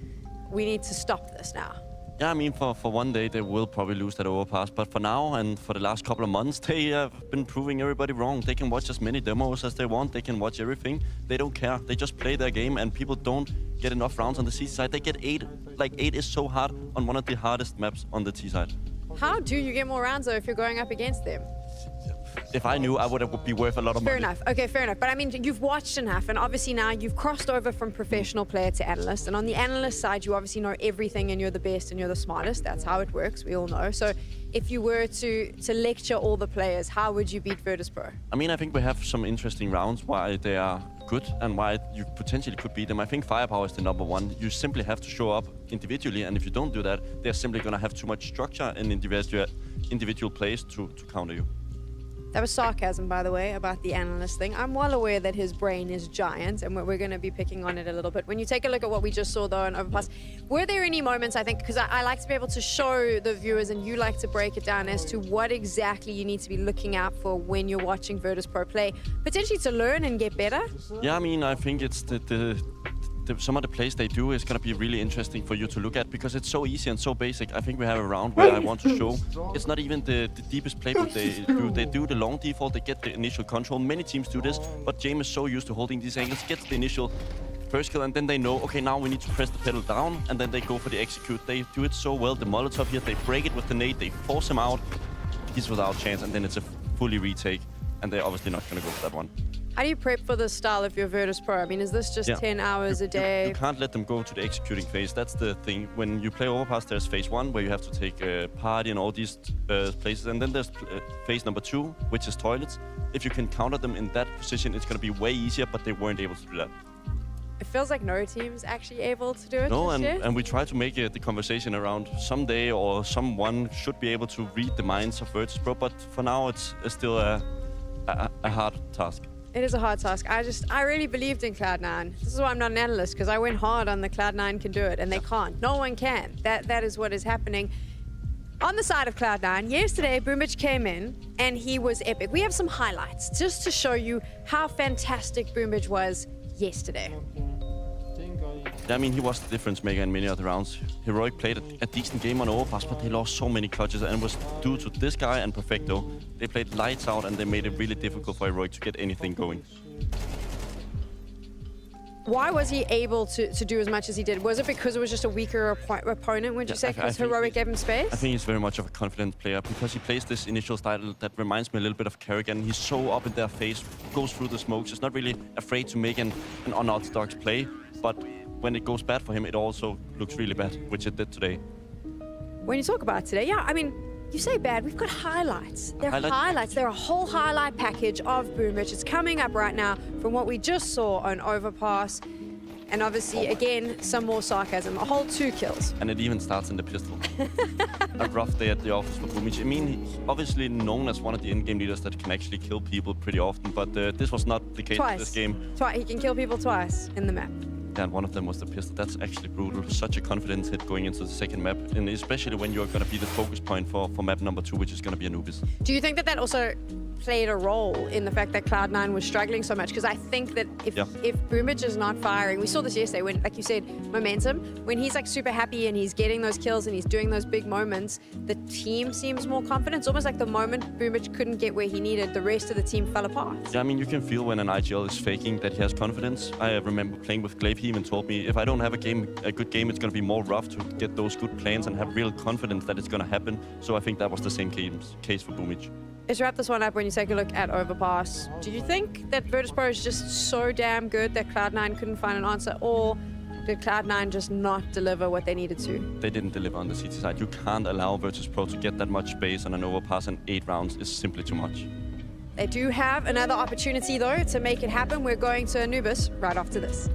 we need to stop this now. Yeah, I mean, for one day, they will probably lose that overpass. But for now and for the last couple of months, they have been proving everybody wrong. They can watch as many demos as they want. They can watch everything. They don't care. They just play their game, and people don't get enough rounds on the C side. They get 8. Like, 8 is so hard on one of the hardest maps on the T side. How do you get more rounds, though, if you're going up against them? If I knew, I would be worth a lot of money. Fair enough. Okay, fair enough. But I mean, you've watched enough, and obviously now you've crossed over from professional player to analyst. And on the analyst side, you obviously know everything, and you're the best, and you're the smartest. That's how it works. We all know. So if you were to lecture all the players, how would you beat Virtus.pro? I mean, I think we have some interesting rounds why they are good and why you potentially could beat them. I think firepower is the #1. You simply have to show up individually, and if you don't do that, they're simply going to have too much structure and individual plays to counter you. That was sarcasm, by the way, about the analyst thing. I'm well aware that his brain is giant, and we're going to be picking on it a little bit. When you take a look at what we just saw, though, in Overpass, were there any moments, I think, because I like to be able to show the viewers, and you like to break it down as to what exactly you need to be looking out for when you're watching Virtus.pro play, potentially to learn and get better? Yeah, I mean, I think it's some of the plays they do is going to be really interesting for you to look at because it's so easy and so basic. I think we have a round where I want to show it's not even the deepest playbook they do. They do the long default, they get the initial control. Many teams do this, but Jame is so used to holding these angles, gets the initial first kill, and then they know, okay, now we need to press the pedal down, and then they go for the execute. They do it so well. The Molotov here, they break it with the nade, they force him out. He's without chance, and then it's a fully retake, and they're obviously not going to go for that one. How do you prep for this style if you're Virtus.pro? I mean, is this just 10 hours a day? You can't let them go to the executing phase. That's the thing. When you play Overpass, there's phase 1, where you have to take a party and all these places. And then there's phase #2, which is toilets. If you can counter them in that position, it's going to be way easier, but they weren't able to do that. It feels like no team's actually able to do it. No, and we try to make the conversation around someday or someone should be able to read the minds of Virtus.pro, but for now, it's still a hard task. It is a hard task. I really believed in Cloud9. This is why I'm not an analyst, because I went hard on the Cloud9 can do it, and they can't. No one can. That is what is happening. On the side of Cloud9, yesterday Boomich came in and he was epic. We have some highlights just to show you how fantastic Boomich was yesterday. I mean, he was the difference maker in many of the rounds. Heroic played a decent game on Overpass, but they lost so many clutches, and it was due to this guy and Perfecto. They played lights out, and they made it really difficult for Heroic to get anything going. Why was he able to do as much as he did? Was it because it was just a weaker opponent, would you say? Because Heroic gave him space? I think he's very much of a confident player because he plays this initial style that reminds me a little bit of Kerrigan. He's so up in their face, goes through the smokes. He's not really afraid to make an unorthodox play, but when it goes bad for him, it also looks really bad, which it did today. When you talk about today, yeah, I mean, you say bad, we've got highlights. They're highlights. They're a whole highlight package of Boomich. It's coming up right now from what we just saw on Overpass. And obviously, again, some more sarcasm. A whole 2 kills. And it even starts in the pistol. A rough day at the office for Boomich. I mean, he's obviously known as one of the in-game leaders that can actually kill people pretty often, but this was not the case in this game. He can kill people twice in the map. And one of them was the pistol. That's actually brutal. Such a confidence hit going into the second map, and especially when you're going to be the focus point for map number 2, which is going to be Anubis. Do you think that also played a role in the fact that Cloud9 was struggling so much? Because I think that if Boomich is not firing, we saw this yesterday when, like you said, momentum, when he's like super happy and he's getting those kills and he's doing those big moments, the team seems more confident. It's almost like the moment Boomich couldn't get where he needed, the rest of the team fell apart. Yeah, I mean, you can feel when an IGL is faking that he has confidence. I remember playing with Glaive. He even told me, if I don't have a good game, it's going to be more rough to get those good plans and have real confidence that it's going to happen. So I think that was the same case for Boomich. Let's wrap this one up when you take a look at Overpass. Do you think that Virtus.pro is just so damn good that Cloud9 couldn't find an answer, or did Cloud9 just not deliver what they needed to? They didn't deliver on the CT side. You can't allow Virtus.pro to get that much space on an Overpass, and 8 rounds is simply too much. They do have another opportunity, though, to make it happen. We're going to Anubis right after this.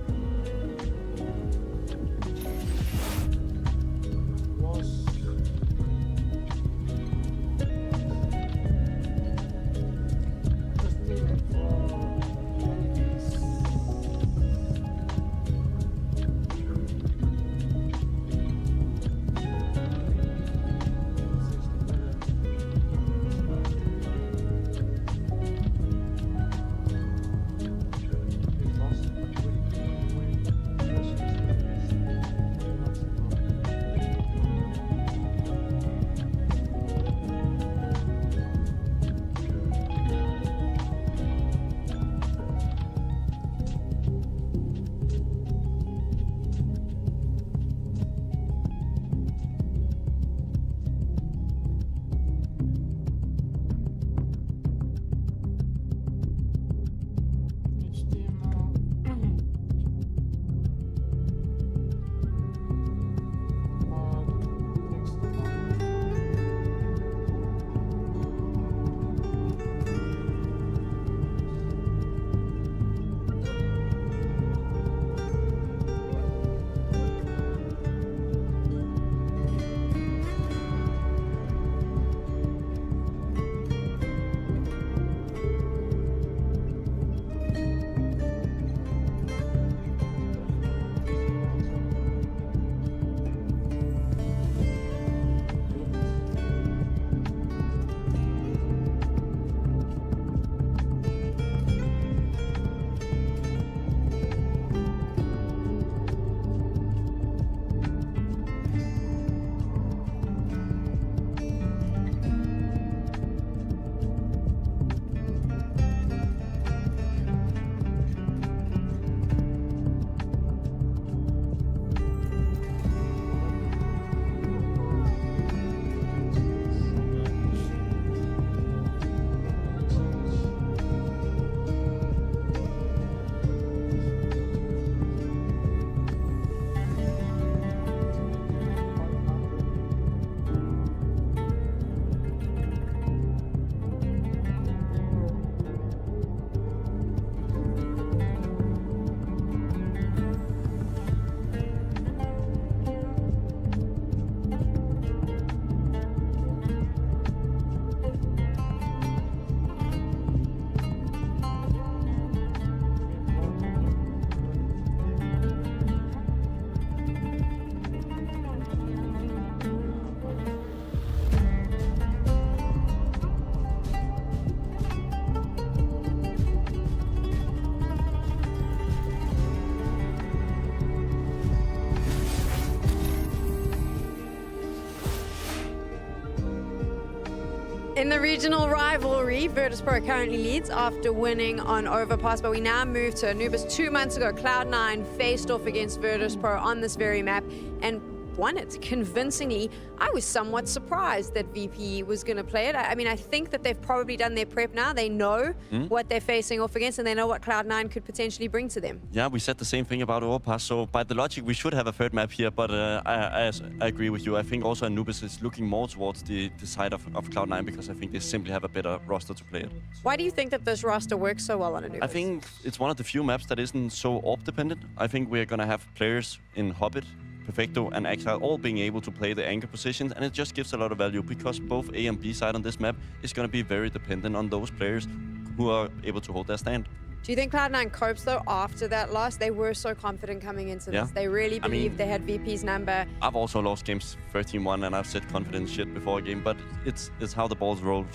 In the regional rivalry, Virtus.pro currently leads after winning on Overpass, but we now move to Anubis. 2 months ago, Cloud9 faced off against Virtus.pro on this very map and won it convincingly. I was somewhat surprised that VP was going to play it. I mean, I think that they've probably done their prep now. They know what they're facing off against, and they know what Cloud9 could potentially bring to them. Yeah, we said the same thing about Overpass, so by the logic, we should have a third map here, but I agree with you. I think also Anubis is looking more towards the side of Cloud9 because I think they simply have a better roster to play it. Why do you think that this roster works so well on Anubis? I think it's one of the few maps that isn't so AWP-dependent. I think we're going to have players in Hobbit, Perfecto and Exile all being able to play the anchor positions, and it just gives a lot of value because both A and B side on this map is going to be very dependent on those players who are able to hold their stand. Do you think Cloud9 copes though after that loss? They were so confident coming into this. They really believed they had VP's number. I've also lost games 13-1 and I've said confident shit before a game, but it's how the balls roll.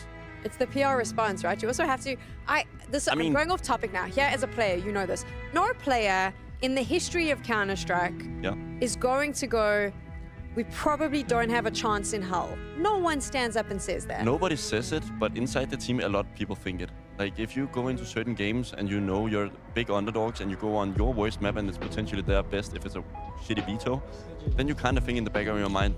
It's the PR response, right? You also have to... I'm going off topic now. Here as a player, you know this. No player in the history of Counter-Strike is going to go, we probably don't have a chance in hell. No one stands up and says that. Nobody says it, but inside the team, a lot of people think it. Like, if you go into certain games and you know you're big underdogs and you go on your worst map and it's potentially their best if it's a shitty veto, then you kind of think in the back of your mind,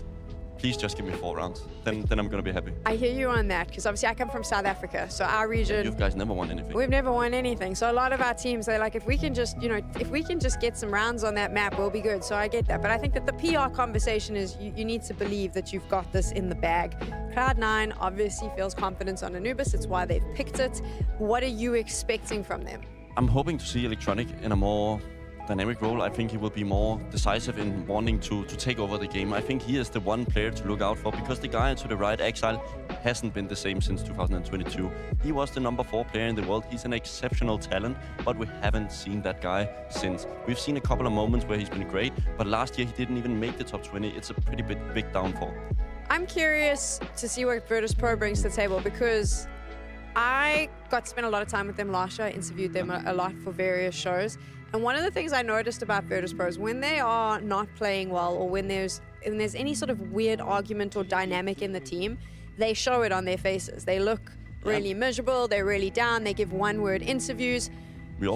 please just give me 4 rounds. Then I'm going to be happy. I hear you on that, because obviously I come from South Africa, so our region... You guys never won anything. We've never won anything. So a lot of our teams, they're like, if we can just, if we can just get some rounds on that map, we'll be good. So I get that. But I think that the PR conversation is you need to believe that you've got this in the bag. Cloud9 obviously feels confidence on Anubis. It's why they've picked it. What are you expecting from them? I'm hoping to see Electronic in a more dynamic role. I think he will be more decisive in wanting to take over the game. I think he is the one player to look out for because the guy to the right, Exile, hasn't been the same since 2022. He was the number 4 player in the world. He's an exceptional talent, but we haven't seen that guy since. We've seen a couple of moments where he's been great, but last year he didn't even make the top 20. It's a pretty big downfall. I'm curious to see what Virtus.pro brings to the table because I got to spend a lot of time with them last year. I interviewed them a lot for various shows. And one of the things I noticed about Virtus.pro is when they are not playing well or when there's any sort of weird argument or dynamic in the team, they show it on their faces. They look really miserable, they're really down, they give one-word interviews.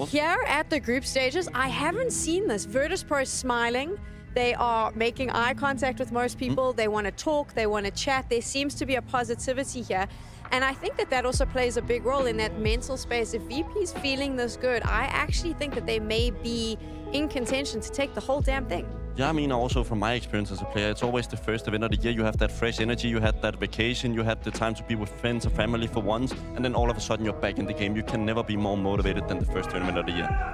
Here at the group stages, I haven't seen this. Virtus.pro is smiling. They are making eye contact with most people. They want to talk, they want to chat. There seems to be a positivity here. And I think that also plays a big role in that mental space. If VP's feeling this good, I actually think that they may be in contention to take the whole damn thing. Yeah, I mean, also from my experience as a player, it's always the first event of the year. You have that fresh energy, you had that vacation, you had the time to be with friends or family for once, and then all of a sudden you're back in the game. You can never be more motivated than the first tournament of the year.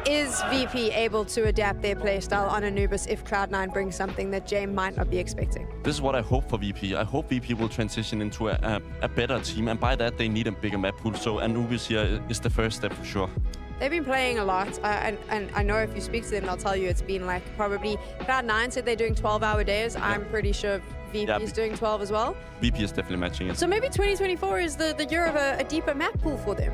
Is VP able to adapt their playstyle on Anubis if Cloud9 brings something that Jame might not be expecting? This is what I hope for VP. I hope VP will transition into a better team, and by that they need a bigger map pool, so Anubis here is the first step for sure. They've been playing a lot, and I know if you speak to them, they'll tell you it's been like probably... Cloud9 said they're doing 12-hour days. Yeah. I'm pretty sure VP is doing 12 as well. VP is definitely matching it. So maybe 2024 is the year of a deeper map pool for them.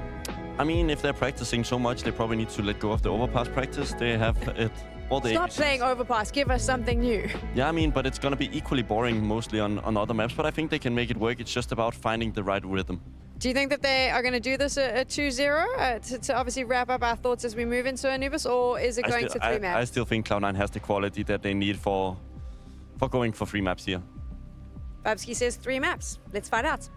I mean, if they're practicing so much, they probably need to let go of the Overpass practice. They have it all day. Stop playing Overpass. Give us something new. Yeah, I mean, but it's going to be equally boring mostly on other maps, but I think they can make it work. It's just about finding the right rhythm. Do you think that they are going to do this at 2-0 to obviously wrap up our thoughts as we move into Anubis, or is it going to 3 maps? I still think Cloud9 has the quality that they need for going for 3 maps here. Babsky says 3 maps. Let's find out.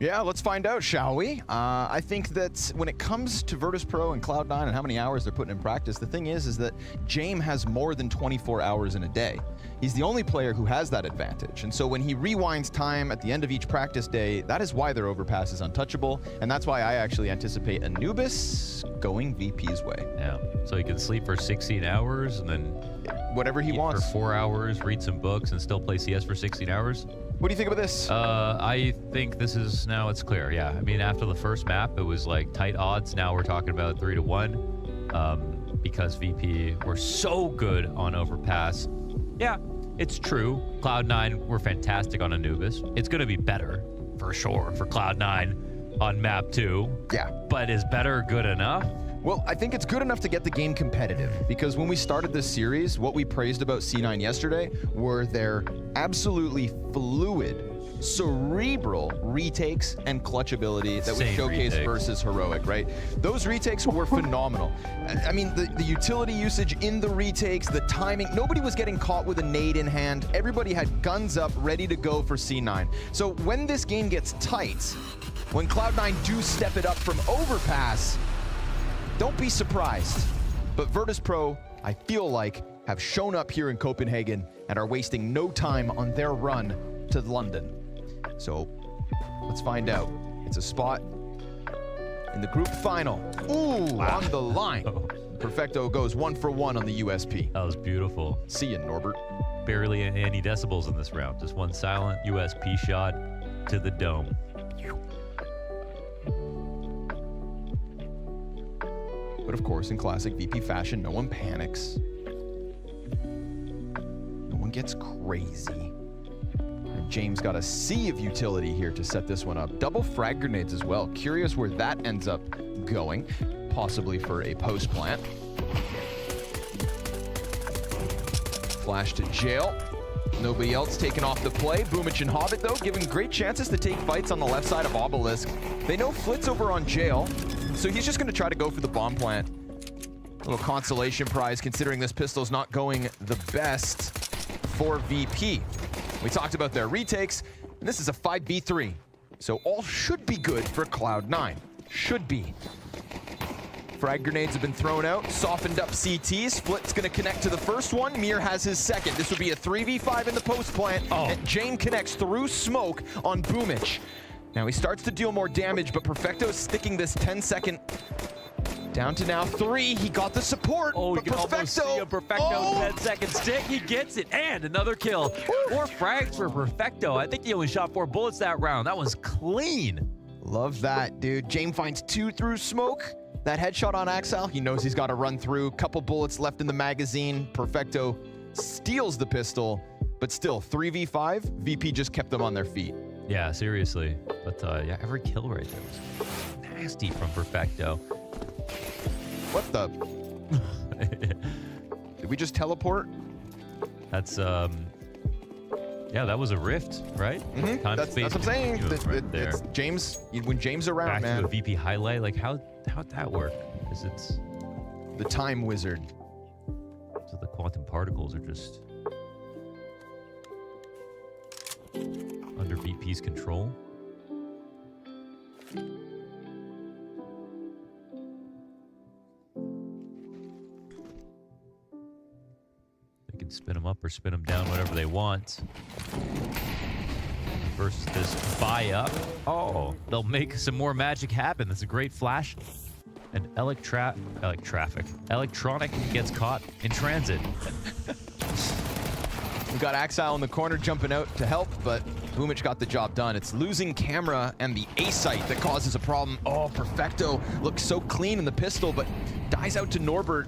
Yeah, let's find out, shall we? I think that when it comes to Virtus.pro and Cloud9 and how many hours they're putting in practice, the thing is that Jame has more than 24 hours in a day. He's the only player who has that advantage. And so when he rewinds time at the end of each practice day, that is why their Overpass is untouchable. And that's why I actually anticipate Anubis going VP's way. Yeah, so he can sleep for 16 hours and then whatever he wants. For 4 hours, read some books, and still play CS for 16 hours. What do you think about this? I think this is, now it's clear, yeah. I mean, after the first map, it was like tight odds. Now we're talking about 3-1 because VP were so good on Overpass. Yeah, it's true. Cloud9 were fantastic on Anubis. It's going to be better, for sure, for Cloud9 on map 2. Yeah. But is better good enough? Well, I think it's good enough to get the game competitive, because when we started this series, what we praised about C9 yesterday were their absolutely fluid cerebral retakes and clutch ability that we Insane showcased retakes. versus Heroic, right? Those retakes were phenomenal. I mean, the utility usage in the retakes, the timing, nobody was getting caught with a nade in hand. Everybody had guns up, ready to go for C9. So when this game gets tight, when Cloud9 do step it up from overpass, don't be surprised. But Virtus Pro, I feel like, have shown up here in Copenhagen and are wasting no time on their run to London. So let's find out. It's a spot in the group final. Ooh, on the line. Perfecto goes 1 for 1 on the USP. That was beautiful. See ya, Norbert. Barely any decibels in this round. Just one silent USP shot to the dome. But of course, in classic VP fashion, no one panics. No one gets crazy. And James got a sea of utility here to set this one up. Double frag grenades as well. Curious where that ends up going. Possibly for a post plant. Flash to jail. Nobody else taking off the play. Boomich and Hobbit, though, giving great chances to take fights on the left side of Obelisk. They know Flit's over on jail, so he's just going to try to go for the bomb plant. A little consolation prize, considering this pistol's not going the best for VP. We talked about their retakes, and this is a 5v3. So all should be good for Cloud9. Should be. Frag grenades have been thrown out, softened up CTs. Split's gonna connect to the first one. Mir has his second. This would be a 3v5 in the post plant, and Jane connects through smoke on Boomich. Now he starts to deal more damage, but Perfecto is sticking this 10-second down to now 3. He got the support. Oh, you but can almost see a Perfecto 10-second stick. He gets it, and another kill. 4 frags for Perfecto. I think he only shot 4 bullets that round. That was clean. Love that, dude. Jane finds 2 through smoke. That headshot on Axile, he knows he's got to run through. Couple bullets left in the magazine. Perfecto steals the pistol, but still 3v5. VP just kept them on their feet. Yeah, seriously. But yeah, every kill right there was nasty from Perfecto. What the? Did we just teleport? That's yeah, that was a rift, right? That's what I'm saying. Right there. It's James, when James around, Back man. to a VP highlight. Like how'd that work? Because it's the time wizard. So the quantum particles are just under VP's control. They can spin them up or spin them down, whatever they want. Versus this buy up. Oh, they'll make some more magic happen. That's a great flash. And electronic gets caught in transit. We got Axile in the corner jumping out to help, but Boomich got the job done. It's losing camera and the A-site that causes a problem. Oh, Perfecto looks so clean in the pistol, but dies out to Norbert.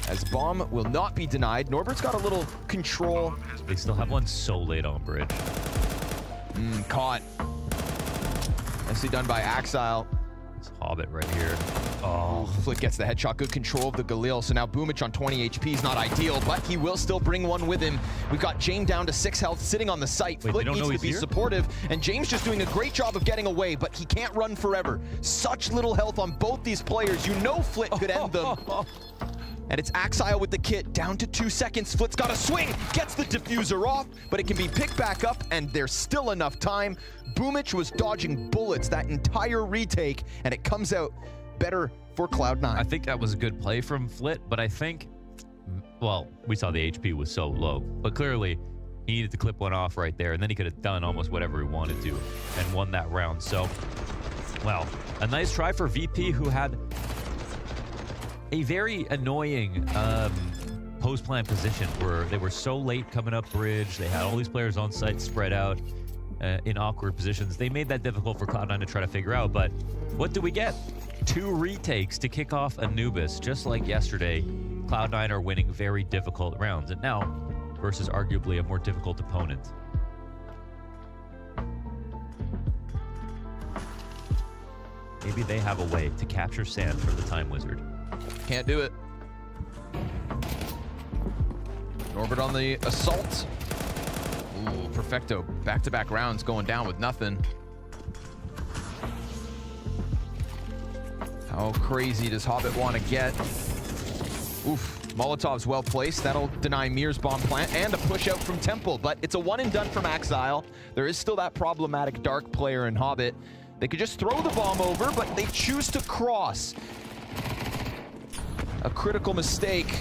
As bomb will not be denied. Norbert's got a little control. They still have one so late on bridge. Caught. Nicely done by Axile. It's Hobbit right here. Oh, Flick gets the headshot. Good control of the Galil. So now Boomich on 20 HP is not ideal, but he will still bring one with him. We've got Jane down to 6 health, sitting on the site. Wait, Flick they don't needs know to be he's here? supportive, and James just doing a great job of getting away, but he can't run forever. Such little health on both these players. You know Flick could end them. And it's Axile with the kit, down to 2 seconds. Flit's got a swing, gets the diffuser off, but it can be picked back up, and there's still enough time. Boomich was dodging bullets that entire retake, and it comes out better for Cloud9. I think that was a good play from Flit, but I think, well, we saw the HP was so low, but clearly he needed to clip one off right there, and then he could have done almost whatever he wanted to and won that round. So, well, a nice try for VP, who had a very annoying post-plant position where they were so late coming up bridge. They had all these players on site spread out in awkward positions. They made that difficult for Cloud9 to try to figure out, but what do we get? 2 retakes to kick off Anubis. Just like yesterday, Cloud9 are winning very difficult rounds, and now versus arguably a more difficult opponent. Maybe they have a way to capture sand for the Time Wizard. Can't do it. Norbert on the assault. Ooh, Perfecto, back-to-back rounds going down with nothing. How crazy does Hobbit want to get? Oof, Molotov's well placed. That'll deny Mir's bomb plant and a push out from Temple, but it's a one and done from Axile. There is still that problematic Dark player in Hobbit. They could just throw the bomb over, but they choose to cross. A critical mistake.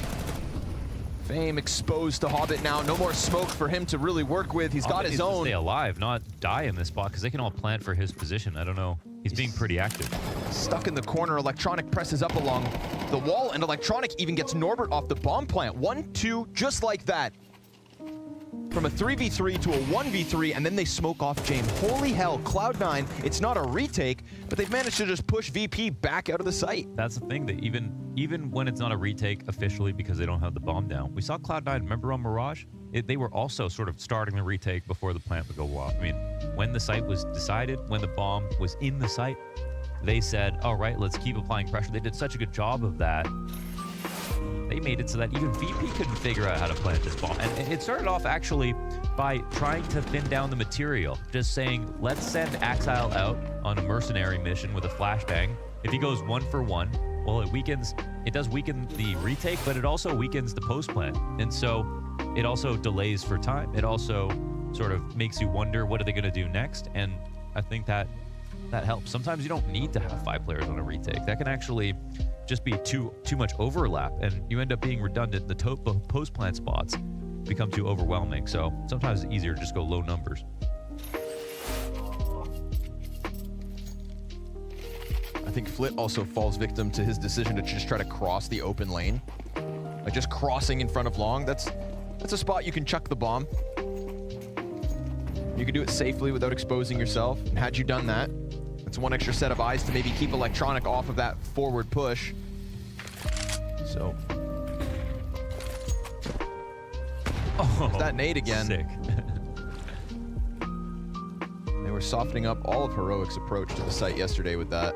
Fame exposed to Hobbit now. No more smoke for him to really work with. He's got his own. To stay alive, not die in this spot, because they can all plant for his position. I don't know. He's being pretty active. Stuck in the corner. Electronic presses up along the wall, and Electronic even gets Norbert off the bomb plant. 1-2, just like that. From a 3v3 to a 1v3, and then they smoke off James. Holy hell, Cloud9, it's not a retake, but they've managed to just push VP back out of the site. That's the thing, that even when it's not a retake officially because they don't have the bomb down, we saw Cloud9, remember on Mirage? They were also sort of starting the retake before the plant would go off. I mean, when the site was decided, when the bomb was in the site, they said, all right, let's keep applying pressure. They did such a good job of that. They made it so that even VP couldn't figure out how to plant this bomb. And it started off actually by trying to thin down the material, just saying, let's send Axile out on a mercenary mission with a flashbang. If he goes 1 for 1, well, it does weaken the retake, but it also weakens the post plant. And so it also delays for time. It also sort of makes you wonder, what are they going to do next? And I think that helps. Sometimes you don't need to have 5 players on a retake. That can actually just be too much overlap, and you end up being redundant. The post plant spots become too overwhelming. So sometimes it's easier to just go low numbers. I think Flit also falls victim to his decision to just try to cross the open lane. Like just crossing in front of Long, that's a spot you can chuck the bomb. You can do it safely without exposing yourself. And had you done that, it's one extra set of eyes to maybe keep Electronic off of that forward push. So. Oh, that nade again. Sick. They were softening up all of Heroic's approach to the site yesterday with that.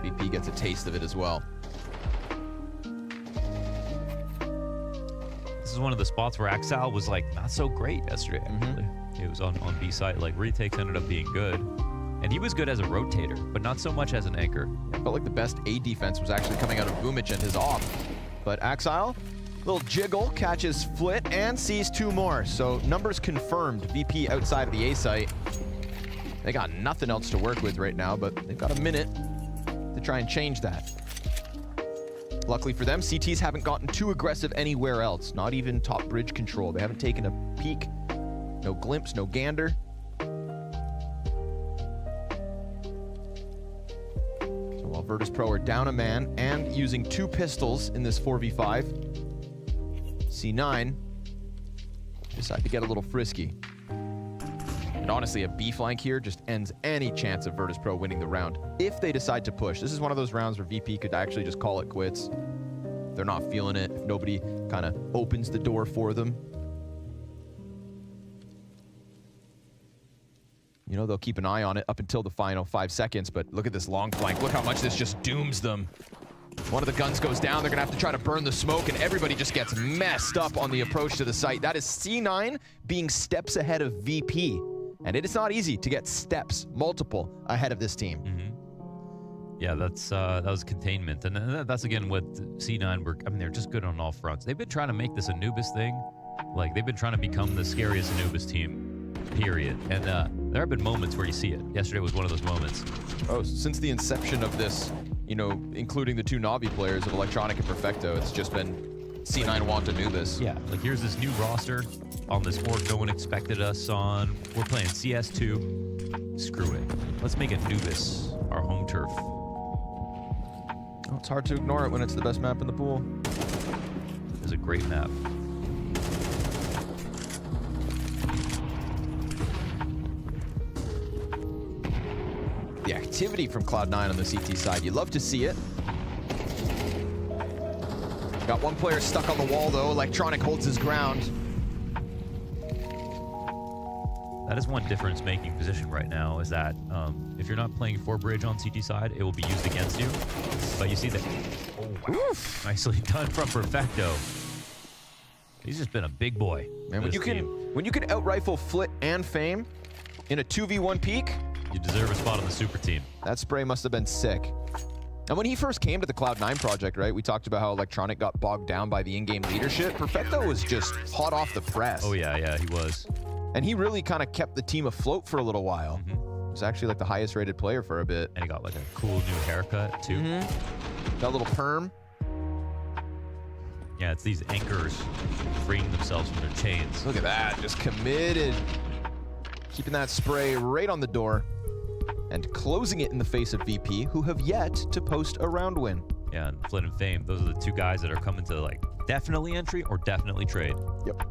VP gets a taste of it as well. This is one of the spots where Axile was like not so great yesterday, actually. It was on B side. Like retakes ended up being good. And he was good as a rotator, but not so much as an anchor. I felt like the best A defense was actually coming out of Boomich and his off. But Axile, little jiggle, catches Flit and sees 2 more. So numbers confirmed. VP outside of the A site. They got nothing else to work with right now, but they've got a minute to try and change that. Luckily for them, CTs haven't gotten too aggressive anywhere else. Not even top bridge control. They haven't taken a peek. No glimpse, no gander. So while Virtus Pro are down a man and using 2 pistols in this 4v5, C9 decide to get a little frisky. And honestly, a B flank here just ends any chance of Virtus Pro winning the round if they decide to push. This is one of those rounds where VP could actually just call it quits. They're not feeling it. If nobody kind of opens the door for them. You know, they'll keep an eye on it up until the final 5 seconds, but look at this long flank. Look how much this just dooms them. One of the guns goes down. They're going to have to try to burn the smoke, and everybody just gets messed up on the approach to the site. That is C9 being steps ahead of VP. And it is not easy to get steps, multiple, ahead of this team. Yeah, that was containment. And that's, again, what C9 were. I mean, they're just good on all fronts. They've been trying to make this Anubis thing. Like, they've been trying to become the scariest Anubis team, period. And there have been moments where you see it. Yesterday was one of those moments. Oh, since the inception of this, you know, including the 2 Navi players of Electronic and Perfecto, it's just been C9 want Anubis. Yeah, like here's this new roster on this org no one expected us on. We're playing CS2. Screw it. Let's make Anubis our home turf. Oh, it's hard to ignore it when it's the best map in the pool. It's a great map. The activity from Cloud9 on the CT side, you love to see it. Got one player stuck on the wall though. Electronic holds his ground. That is one difference-making position right now, is that if you're not playing 4-bridge on CT side, it will be used against you. But you see that, oh, wow. Nicely done from Perfecto. He's just been a big boy. Man, when you can When you can out-rifle Flit and Fame in a 2v1 peak, You deserve a spot on the super team. that spray must have been sick. And when he first came to the Cloud9 project, right, we talked about how Electronic got bogged down by the in-game leadership. Perfecto was just hot off the press. Oh, yeah, he was. And he really kind of kept the team afloat for a little while. He was actually like the highest rated player for a bit. And he got like a cool new haircut, too. That little perm. Yeah, it's these anchors freeing themselves from their chains. Look at that, just committed. Keeping that spray right on the door and closing it in the face of VP, who have yet to post a round win. Yeah, and Flit and Fame, those are the two guys that are coming to like definitely entry or definitely trade. Yep.